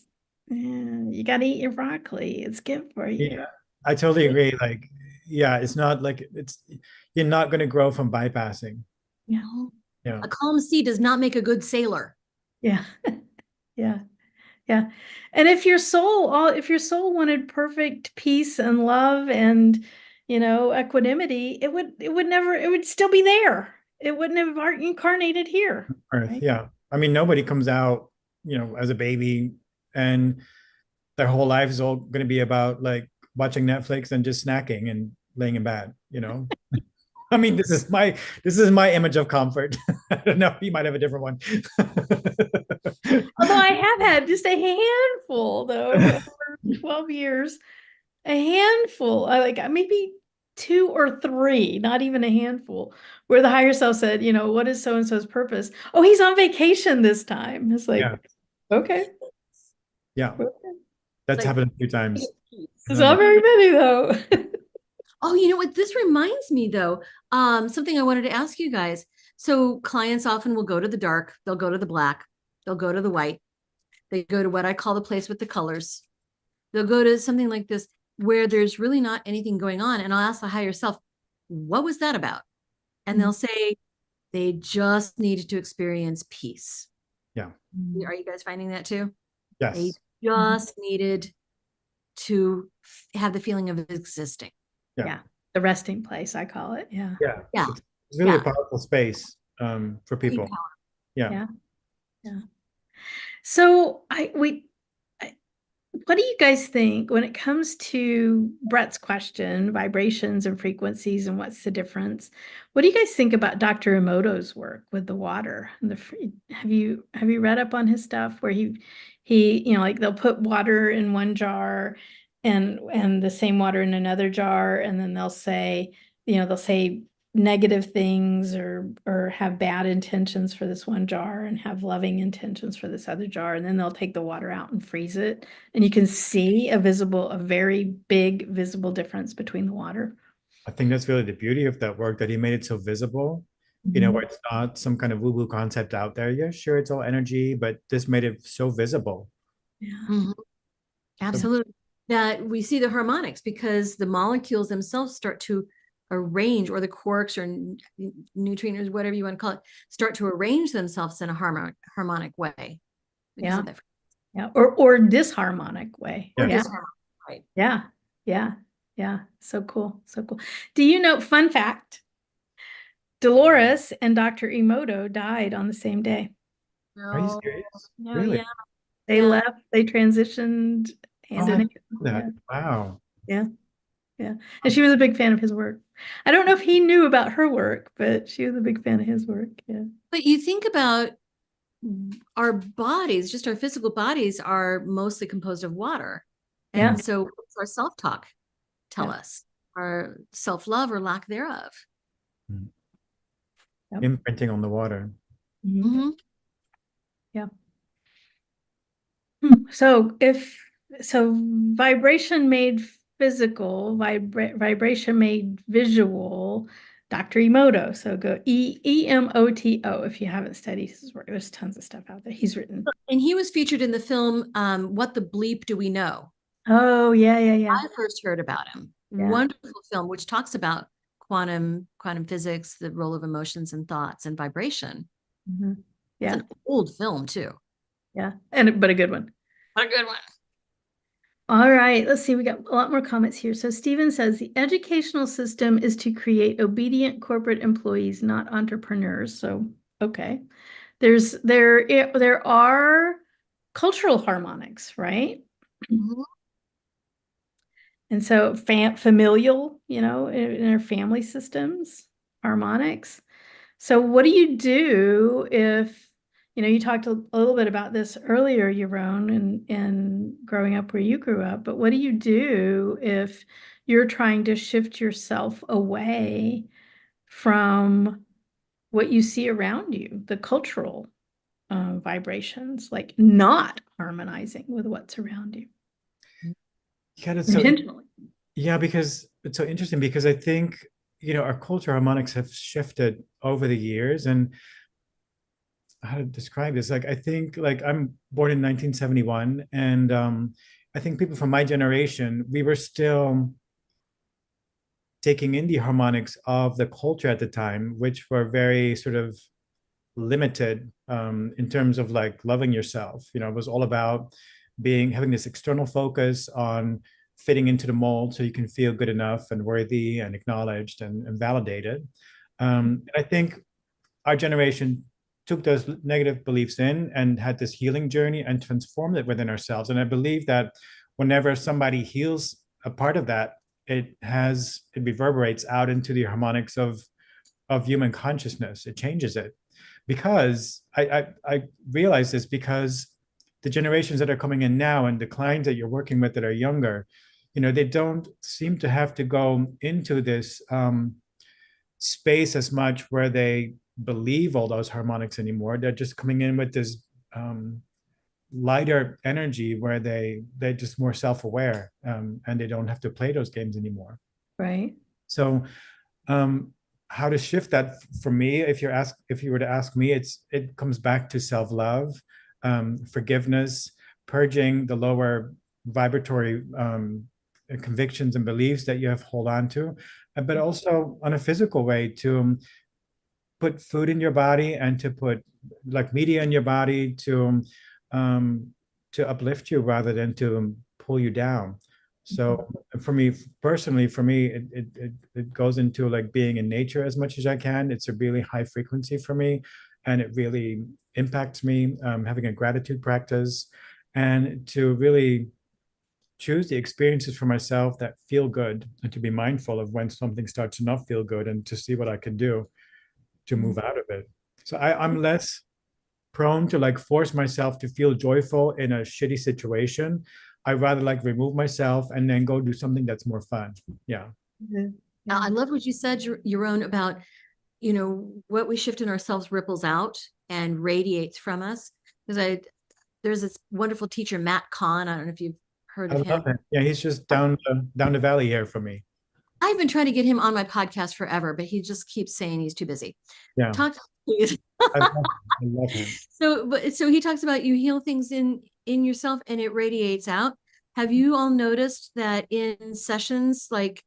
you got to eat your broccoli. It's good for you. Yeah, I totally agree. Like, yeah, it's not like you're not going to grow from bypassing. Yeah. Yeah. A calm sea does not make a good sailor. Yeah. Yeah. Yeah. And if your soul wanted perfect peace and love and, you know, equanimity, it would still be there. It wouldn't have incarnated here. Earth. Right? Yeah. I mean, nobody comes out, you know, as a baby and their whole life is all going to be about like watching Netflix and just snacking and laying in bed, you know? I mean, this is my image of comfort. I don't know. You might have a different one. Although I have had just a handful, though, over 12 years, a handful, like maybe two or three, not even a handful, where the higher self said, you know, what is so and so's purpose? Oh, he's on vacation this time. It's like, Yeah. okay. Yeah. Okay. That's Like, happened a few times. There's not very many, though. Oh, you know what? This reminds me though, something I wanted to ask you guys. So clients often will go to the dark, they'll go to the black, they'll go to the white, they go to what I call the place with the colors. They'll go to something like this where there's really not anything going on. And I'll ask the higher self, what was that about? And they'll say they just needed to experience peace. Yeah. Are you guys finding that too? Yes. They just needed to have the feeling of existing. Yeah. The resting place, I call it. Yeah. Yeah. Yeah. It's really a powerful space for people. Yeah. Yeah. Yeah. So What do you guys think when it comes to Brett's question, vibrations and frequencies, and what's the difference? What do you guys think about Dr. Emoto's work with the water? And have you read up on his stuff where he like they'll put water in one jar and the same water in another jar, and then they'll say negative things or have bad intentions for this one jar and have loving intentions for this other jar, and then they'll take the water out and freeze it, and you can see a very big visible difference between the water. I think that's really the beauty of that work, that he made it so visible, where it's not some kind of woo-woo concept out there. Yeah, sure, it's all energy, but this made it so visible. Yeah. Mhm. Absolutely. That we see the harmonics because the molecules themselves start to arrange, or the quarks or neutrinos, whatever you want to call it, start to arrange themselves in a harmonic way. Yeah. Yeah. Or disharmonic way. Or Yeah. disharmonic, right. Yeah. Yeah. Yeah. So cool. So cool. Do you know, fun fact, Dolores and Dr. Emoto died on the same day. Are you No, serious? no, Really? yeah. They Yeah. left, they transitioned hand Oh, I in didn't hand. know that. Wow. Yeah. Yeah. And she was a big fan of his work. I don't know if he knew about her work, but she was a big fan of his work. Yeah. But you think about our bodies, just our physical bodies are mostly composed of water. Yeah. And so what's our self-talk tell Yeah. us? Our self-love or lack thereof. Yep. Imprinting on the water. Mhm. Mhm. Yeah. So vibration made physical, vibration made visual, Dr. Emoto. So go Emoto if you haven't studied his work. There's tons of stuff out there he's written. And he was featured in the film What the Bleep Do We Know? Oh, yeah, yeah, yeah. I first heard about him. Yeah. Wonderful film, which talks about quantum physics, the role of emotions and thoughts and vibration. Mhm. It's Yeah, an old film too. yeah. But a good one. A good one. All right, let's see. We got a lot more comments here. So Stephen says the educational system is to create obedient corporate employees, not entrepreneurs. So, okay. There are cultural harmonics, right? Mhm. And so familial, in our family systems, harmonics. So what do you do if, you talked a little bit about this earlier, Jeroen, and growing up where you grew up, but what do you do if you're trying to shift yourself away from what you see around you, the cultural vibrations, like not harmonizing with what's around you Yeah, that's so intentionally? yeah, because it's so interesting, because I think, our culture harmonics have shifted over the years. And how to describe this, like, I think, like, I'm born in 1971, and I think people from my generation, we were still taking in the harmonics of the culture at the time, which were very sort of limited, in terms of like loving yourself. It was all about having this external focus on fitting into the mold so you can feel good enough and worthy and acknowledged and validated. And I think our generation took those negative beliefs in and had this healing journey and transformed it within ourselves. And I believe that whenever somebody heals a part of that, it reverberates out into the harmonics of human consciousness. It changes it, because I realize this, because the generations that are coming in now and the clients that you're working with that are younger, they don't seem to have to go into this space as much where they believe all those harmonics anymore. They're just coming in with this lighter energy where they're just more self-aware, and they don't have to play those games anymore. Right. So how to shift that for me, if you were to ask me, it comes back to self-love, forgiveness, purging the lower vibratory convictions and beliefs that you have hold on to, but also on a physical way, to put food in your body and to put like media in your body um, to uplift you rather than to pull you down. So for me personally, it goes into like being in nature as much as I can. It's a really high frequency for me, and it really impacts me. Having a gratitude practice, and to really choose the experiences for myself that feel good, and to be mindful of when something starts to not feel good, and to see what I can do to move out of it. So I'm less prone to like force myself to feel joyful in a shitty situation. I rather like remove myself and then go do something that's more fun. Yeah. I love what you said, Jeroen, about, what we shift in ourselves ripples out and radiates from us. Because there's this wonderful teacher, Matt Kahn. I don't know if you've heard I of him. love it. Yeah, he's just down the valley here for me. I've been trying to get him on my podcast forever, but he just keeps saying he's too busy. Yeah. Talk, please. I love him. So he talks about you heal things in yourself and it radiates out. Have you all noticed that in sessions, like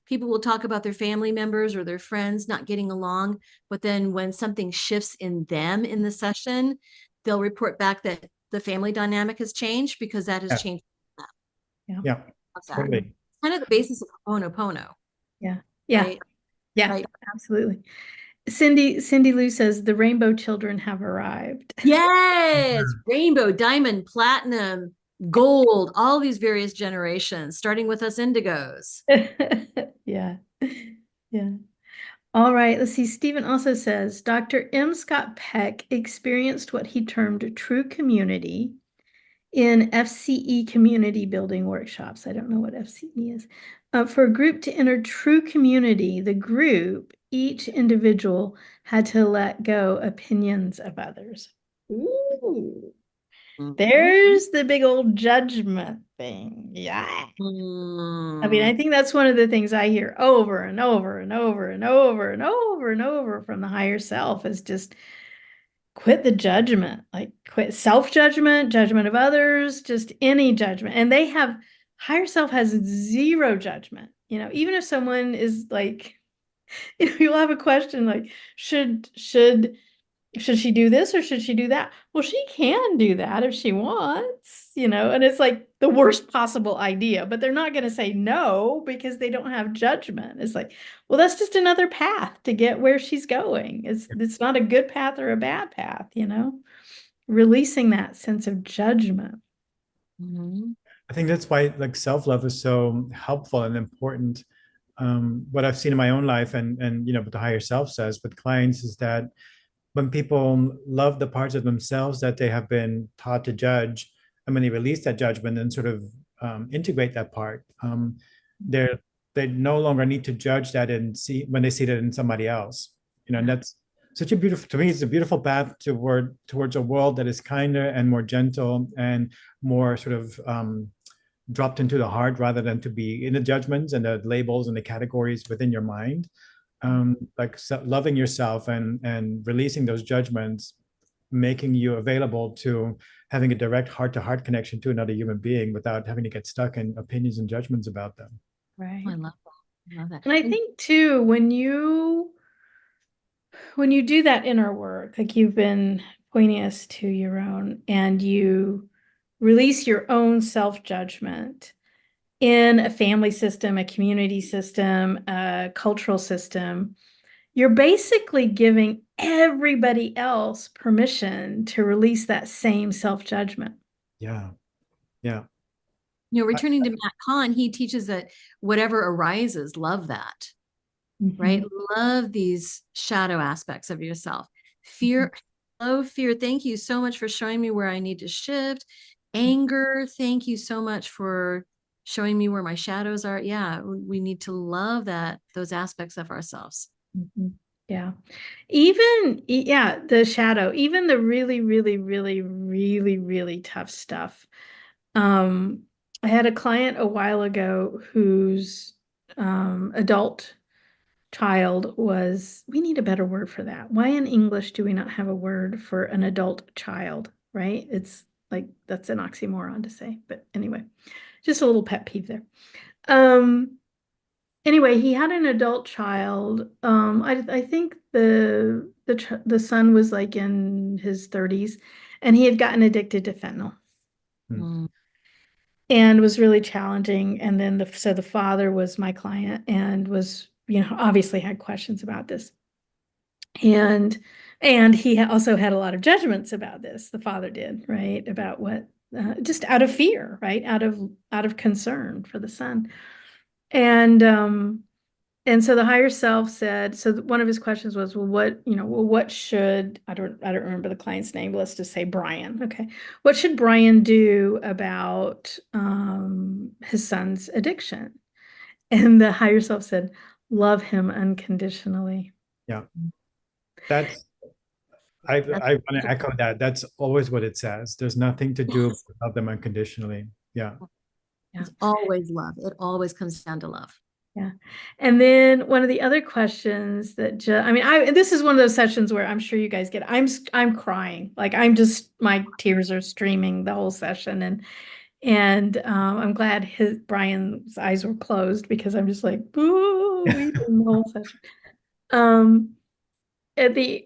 people will talk about their family members or their friends not getting along, but then when something shifts in them in the session, they'll report back that the family dynamic has changed because that has changed. Yeah. Totally. Kind of the basis of Ho'oponopono. Yeah. Yeah. Right? Yeah. Right. Absolutely. Cindy Lou says the rainbow children have arrived. Yes, rainbow, diamond, platinum, gold, all these various generations, starting with us indigos. Yeah. Yeah. All right. Let's see. Stephen also says Dr. M. Scott Peck experienced what he termed true community in FCE community building workshops. I don't know what FCE is. For a group to enter true community, the group, each individual had to let go opinions of others. Ooh. There's the big old judgment thing. Yeah. I mean, I think that's one of the things I hear over and over and over and over and over and over from the higher self is just quit the judgment, like quit self-judgment, judgment of others, just any judgment. And higher self has zero judgment. Even if someone is like, you'll have a question like, should she do this or should she do that? Well, she can do that if she wants, and it's like the worst possible idea, but they're not going to say no because they don't have judgment. It's like, well, that's just another path to get where she's going. It's not a good path or a bad path, releasing that sense of judgment. I think that's why like self-love is so helpful and important. What I've seen in my own life and what the higher self says with clients is that when people love the parts of themselves that they have been taught to judge, and when they release that judgment and sort of integrate that part, they no longer need to judge that and see when they see that in somebody else. And that's such a beautiful, to me, it's a beautiful path towards a world that is kinder and more gentle and more sort of dropped into the heart rather than to be in the judgments and the labels and the categories within your mind. Like loving yourself and releasing those judgments, making you available to having a direct heart-to-heart connection to another human being without having to get stuck in opinions and judgments about them. Right. I love that. I love that. And I think too, when you do that inner work, like you've been pointing us to your own, and you release your own self-judgment in a family system, a community system, a cultural system, you're basically giving everybody else permission to release that same self-judgment. Yeah. Yeah. Returning to Matt Kahn, he teaches that whatever arises, love that. Right? Love these shadow aspects of yourself. Fear, hello, fear. Thank you so much for showing me where I need to shift. Anger, thank you so much for showing me where my shadows are. Yeah, we need to love those aspects of ourselves. Yeah. Even, the shadow, even the really, really, really, really, really tough stuff. I had a client a while ago whose adult child was, we need a better word for that. Why in English do we not have a word for an adult child, right? It's like, that's an oxymoron to say, but anyway, just a little pet peeve there. Anyway, he had an adult child. I think the son was like in his 30s, and he had gotten addicted to fentanyl. And was really challenging. And then the father was my client and was, obviously had questions about this. And he also had a lot of judgments about this. The father did, right? About what just out of fear, right? Out of concern for the son. And so the higher self said, so one of his questions was, well, what should, I don't remember the client's name, but let's just say Brian. Okay. What should Brian do about his son's addiction? And the higher self said, love him unconditionally. Yeah. That's I want to echo that. That's always what it says. There's nothing to do but love them unconditionally. Yeah. It's always love. It always comes down to love. Yeah. And then one of the other questions that this is one of those sessions where I'm sure you guys get, I'm crying. Like my tears are streaming the whole session. And I'm glad Brian's eyes were closed because I'm just like, boo, weeping the whole session.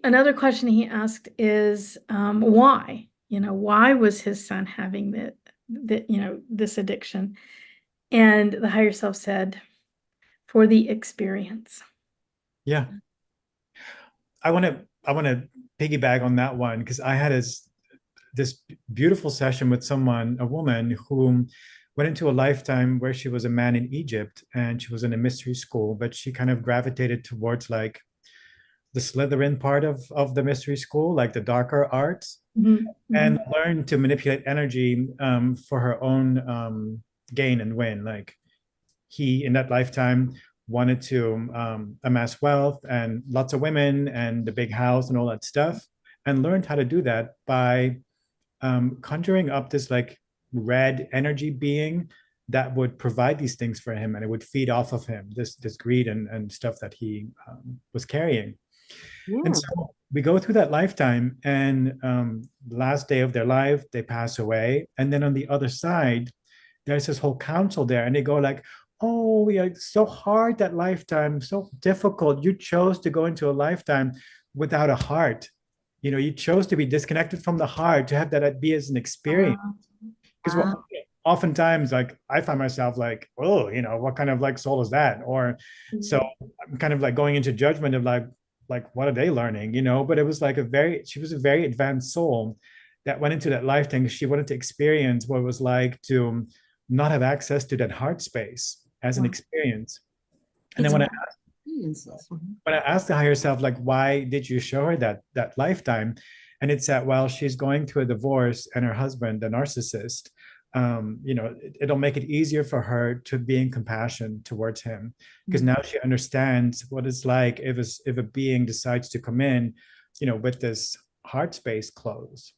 Another question he asked is, why? Why was his son having this addiction? And the higher self said, for the experience. Yeah. I want to piggyback on that one because I had this beautiful session with a woman who went into a lifetime where she was a man in Egypt and she was in a mystery school, but she kind of gravitated towards like the Slytherin part of the mystery school, like the darker arts, and learned to manipulate energy for her own gain and win. Like he, in that lifetime, wanted to amass wealth and lots of women and the big house and all that stuff, and learned how to do that by conjuring up this like red energy being that would provide these things for him, and it would feed off of him, this greed and stuff that he was carrying. Yeah. And so we go through that lifetime, and last day of their life, they pass away. And then on the other side, there's this whole council there, and they go like, oh, yeah, it's so hard that lifetime, so difficult. You chose to go into a lifetime without a heart. You chose to be disconnected from the heart, to have that be as an experience. Because oftentimes, like, I find myself like, oh, what kind of like soul is that? Or so I'm kind of like going into judgment of like what are they learning? But it was like she was a very advanced soul that went into that lifetime. She wanted to experience what it was like to not have access to that heart space as an experience. And then when I asked the higher self, like, why did you show her that lifetime? And it's that, well, she's going through a divorce and her husband, the narcissist, it'll make it easier for her to be in compassion towards him, because now she understands what it's like if a being decides to come in, with this heart space closed.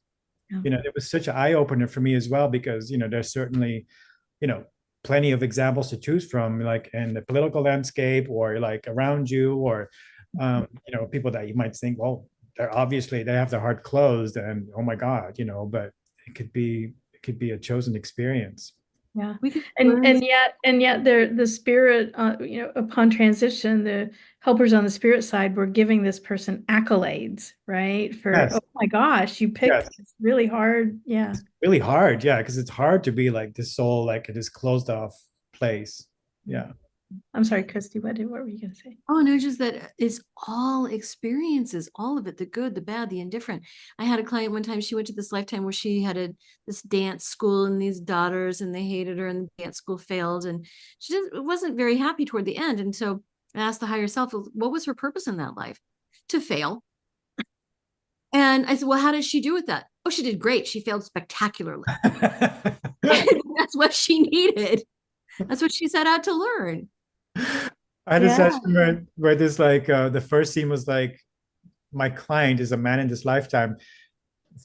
It was such an eye-opener for me as well, because there's certainly plenty of examples to choose from, like in the political landscape or like around you, or people that you might think, well, they have their heart closed and oh my God, but it could be a chosen experience. Yeah. And yet the spirit, upon transition, the helpers on the spirit side were giving this person accolades, right? For, oh my gosh, you picked this really hard. Yeah. It's really hard. Yeah. Because it's hard to be like this soul, like it is closed off place. Yeah. I'm sorry, Christy, what were you going to say? Oh, no, just that it's all experiences, all of it, the good, the bad, the indifferent. I had a client one time, she went to this lifetime where she had this dance school and these daughters, and they hated her, and the dance school failed, and she wasn't very happy toward the end. And so I asked the higher self, what was her purpose in that life? To fail. And I said, well, how did she do with that? Oh, she did great. She failed spectacularly. That's what she needed. That's what she set out to learn. I had a session where this like the first scene was like, my client is a man in this lifetime,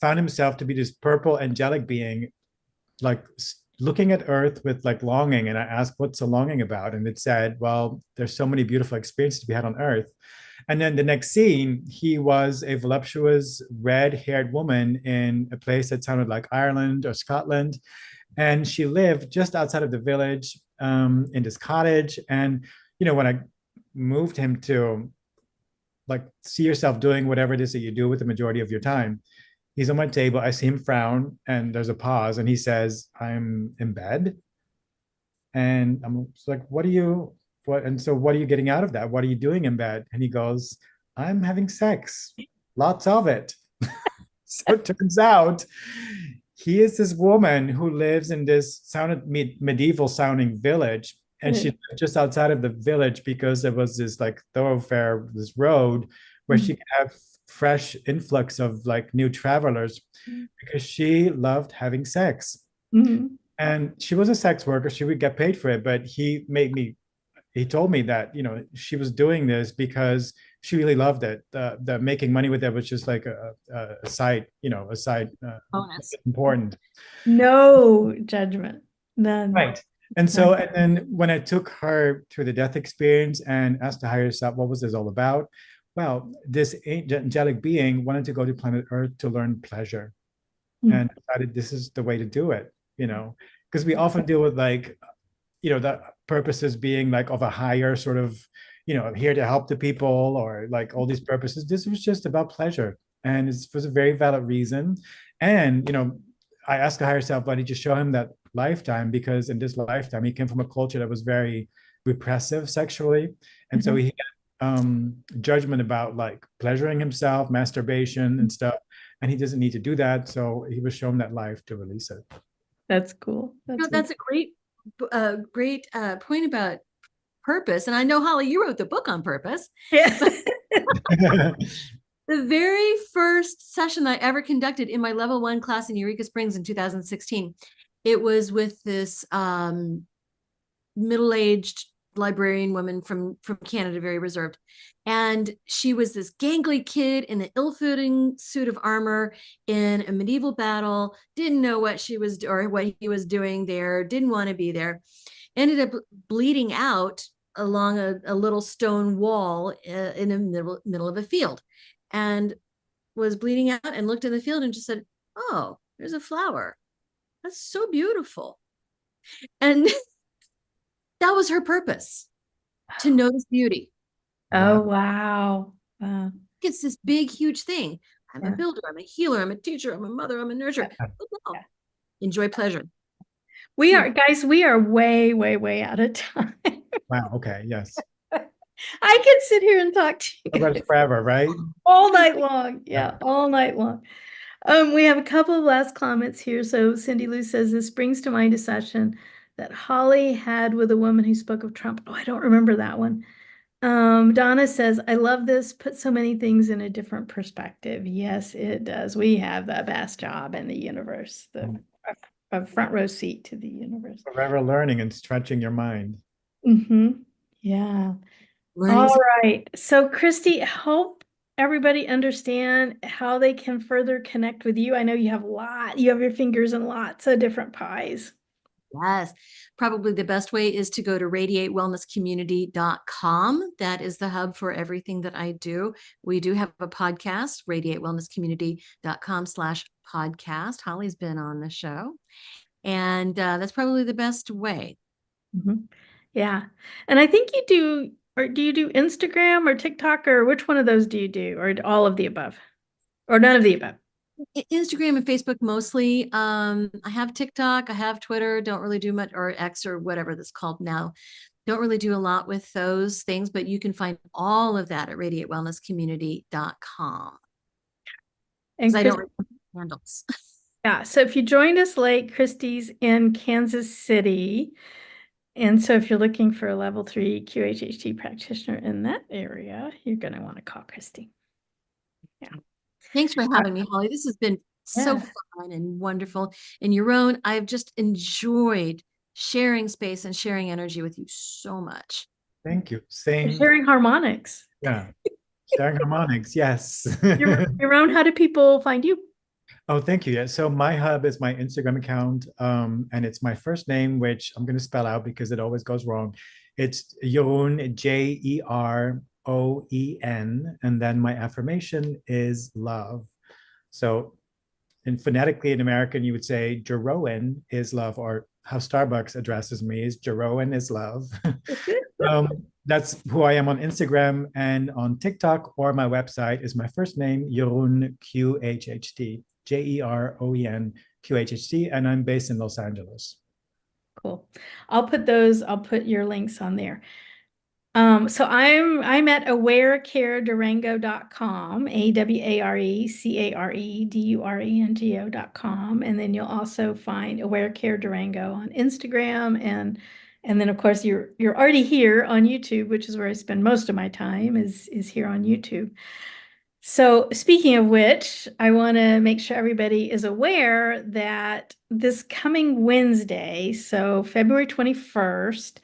found himself to be this purple angelic being, like looking at Earth with like longing. And I asked, what's the longing about? And it said, well, there's so many beautiful experiences to be had on Earth. And then the next scene, he was a voluptuous red-haired woman in a place that sounded like Ireland or Scotland. And she lived just outside of the village in this cottage. And when I moved him to like see yourself doing whatever it is that you do with the majority of your time, he's on my table. I see him frown, and there's a pause, and he says, "I'm in bed." And I'm like, "What? And so what are you getting out of that? What are you doing in bed?" And he goes, "I'm having sex, lots of it." So it turns out he is this woman who lives in this medieval sounding village, and she lived just outside of the village because there was this like thoroughfare, this road where she could have fresh influx of like new travelers because she loved having sex. Mhm. And she was a sex worker. She would get paid for it, but he told me that, she was doing this because she really loved it. The making money with it was just like a side, Bonus. important. No judgment. None. Right. And so, and then when I took her through the death experience and asked the higher self, what was this all about? Well, this angelic being wanted to go to planet Earth to learn pleasure and decided this is the way to do it, because we often deal with like, the purposes being like of a higher sort of, here to help the people or like all these purposes. This was just about pleasure. And it was a very valid reason. And, I asked the higher self, why did you show him that lifetime? Because in this lifetime, he came from a culture that was very repressive sexually. And so he had judgment about like pleasuring himself, masturbation and stuff. And he doesn't need to do that. So he was shown that life to release it. That's cool. That's a great point about purpose. And I know, Holly, you wrote the book on purpose. Yeah. The very first session I ever conducted in my level 1 class in Eureka Springs in 2016, it was with this middle-aged librarian woman from Canada, very reserved. And she was this gangly kid in an ill-fitting suit of armor in a medieval battle, didn't know what she was or what he was doing there, didn't want to be there, ended up bleeding out along a little stone wall in the middle of a field, and was bleeding out and looked in the field and just said, oh, there's a flower. That's so beautiful. And that was her purpose, to notice beauty. Oh, wow. It's this big, huge thing. I'm a builder, I'm a healer, I'm a teacher, I'm a mother, I'm a nurturer. Oh, enjoy pleasure. We are, guys, we are way, way, way out of time. Wow. Okay. Yes. I can sit here and talk to you About forever, right? all night long. Yeah, all night long. We have a couple of last comments here. So Cindy Lou says, this brings to mind a session that Holly had with a woman who spoke of Trump. Oh, I don't remember that one. Donna says, I love this, put so many things in a different perspective. Yes, it does. We have the best job in the universe, a front row seat to the universe. Forever learning and stretching your mind. Yeah. All right. So Christi, help everybody understand how they can further connect with you. I know you have your fingers in lots of different pies. Yes, probably the best way is to go to radiatewellnesscommunity.com. That is the hub for everything that I do. We do have a podcast, radiatewellnesscommunity.com/podcast. Holly's been on the show, and that's probably the best way. Yeah. And I think you do, or do you do Instagram or TikTok, or which one of those do you do, or all of the above, or none of the above? Instagram and Facebook mostly. I have TikTok, I have Twitter, don't really do much, or X or whatever that's called now. Don't really do a lot with those things, but you can find all of that at radiatewellnesscommunity.com. And I don't remember handles. Yeah, so if you joined us late, Christi's in Kansas City. And so if you're looking for a level 3 QHHT practitioner in that area, you're going to want to call Christi. Yeah. Thanks for having me, Holly. This has been so fun and wonderful. And Jeroen, I've just enjoyed sharing space and sharing energy with you so much. Thank you. Same. Sharing harmonics. Yeah. Sharing harmonics. Yes. Jeroen, how do people find you? Oh, thank you. Yeah. So my hub is my Instagram account, and it's my first name, which I'm going to spell out because it always goes wrong. It's Jeroen, Jeroen, and then my affirmation is love. So, phonetically in American, you would say Jeroen is love, or how Starbucks addresses me is Jeroen is love. That's who I am on Instagram, and on TikTok, or my website is my first name, Jeroen QHHT. Jeroen QHHT, and I'm based in Los Angeles. Cool. I'll put your links on there. So I'm at awarecaredurango.com, AwareCareDurango.com. And then you'll also find Aware Care Durango on Instagram, and then of course you're already here on YouTube, which is where I spend most of my time is here on YouTube. So speaking of which, I want to make sure everybody is aware that this coming Wednesday, so February 21st,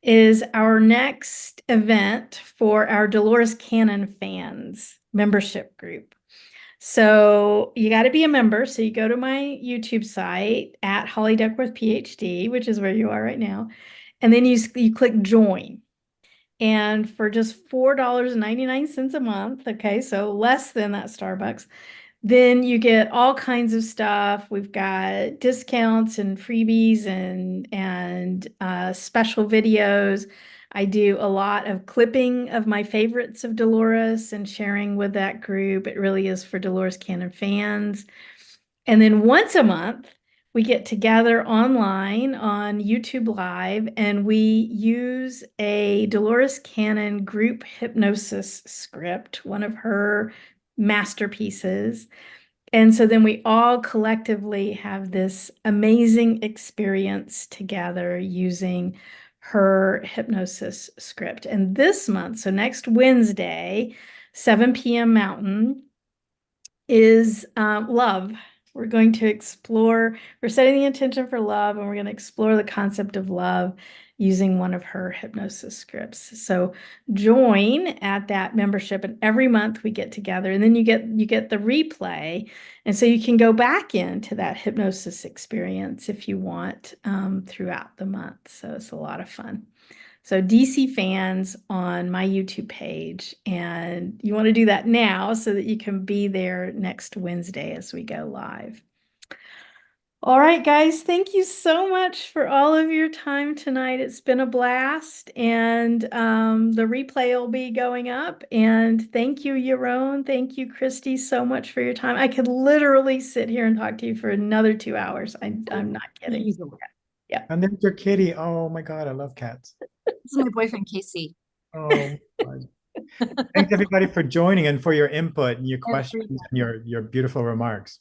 is our next event for our Dolores Cannon fans membership group. So you got to be a member. So you go to my YouTube site at Holly Duckworth PhD, which is where you are right now, and then you click join. And for just $4.99 a month, okay, so less than that Starbucks, then you get all kinds of stuff. We've got discounts and freebies and special videos. I do a lot of clipping of my favorites of Dolores and sharing with that group. It really is for Dolores Cannon fans. And then once a month, we get together online on YouTube Live and we use a Dolores Cannon group hypnosis script, one of her masterpieces. And so then we all collectively have this amazing experience together using her hypnosis script. And this month, so next Wednesday, 7 p.m. Mountain, is love. We're going to explore, we're setting the intention for love, and we're going to explore the concept of love using one of her hypnosis scripts. So join at that membership, and every month we get together, and then you get the replay, and so you can go back into that hypnosis experience if you want throughout the month. So it's a lot of fun. So DC fans on my YouTube page, and you want to do that now so that you can be there next Wednesday as we go live. All right, guys, thank you so much for all of your time tonight. It's been a blast, and the replay will be going up. And thank you, Jeroen. Thank you, Christi, so much for your time. I could literally sit here and talk to you for another 2 hours. I'm not kidding. Easily. Yeah. And there's your kitty. Oh my God, I love cats. This is my boyfriend, Casey. Oh, God. Thanks everybody for joining and for your input and your questions and your beautiful remarks.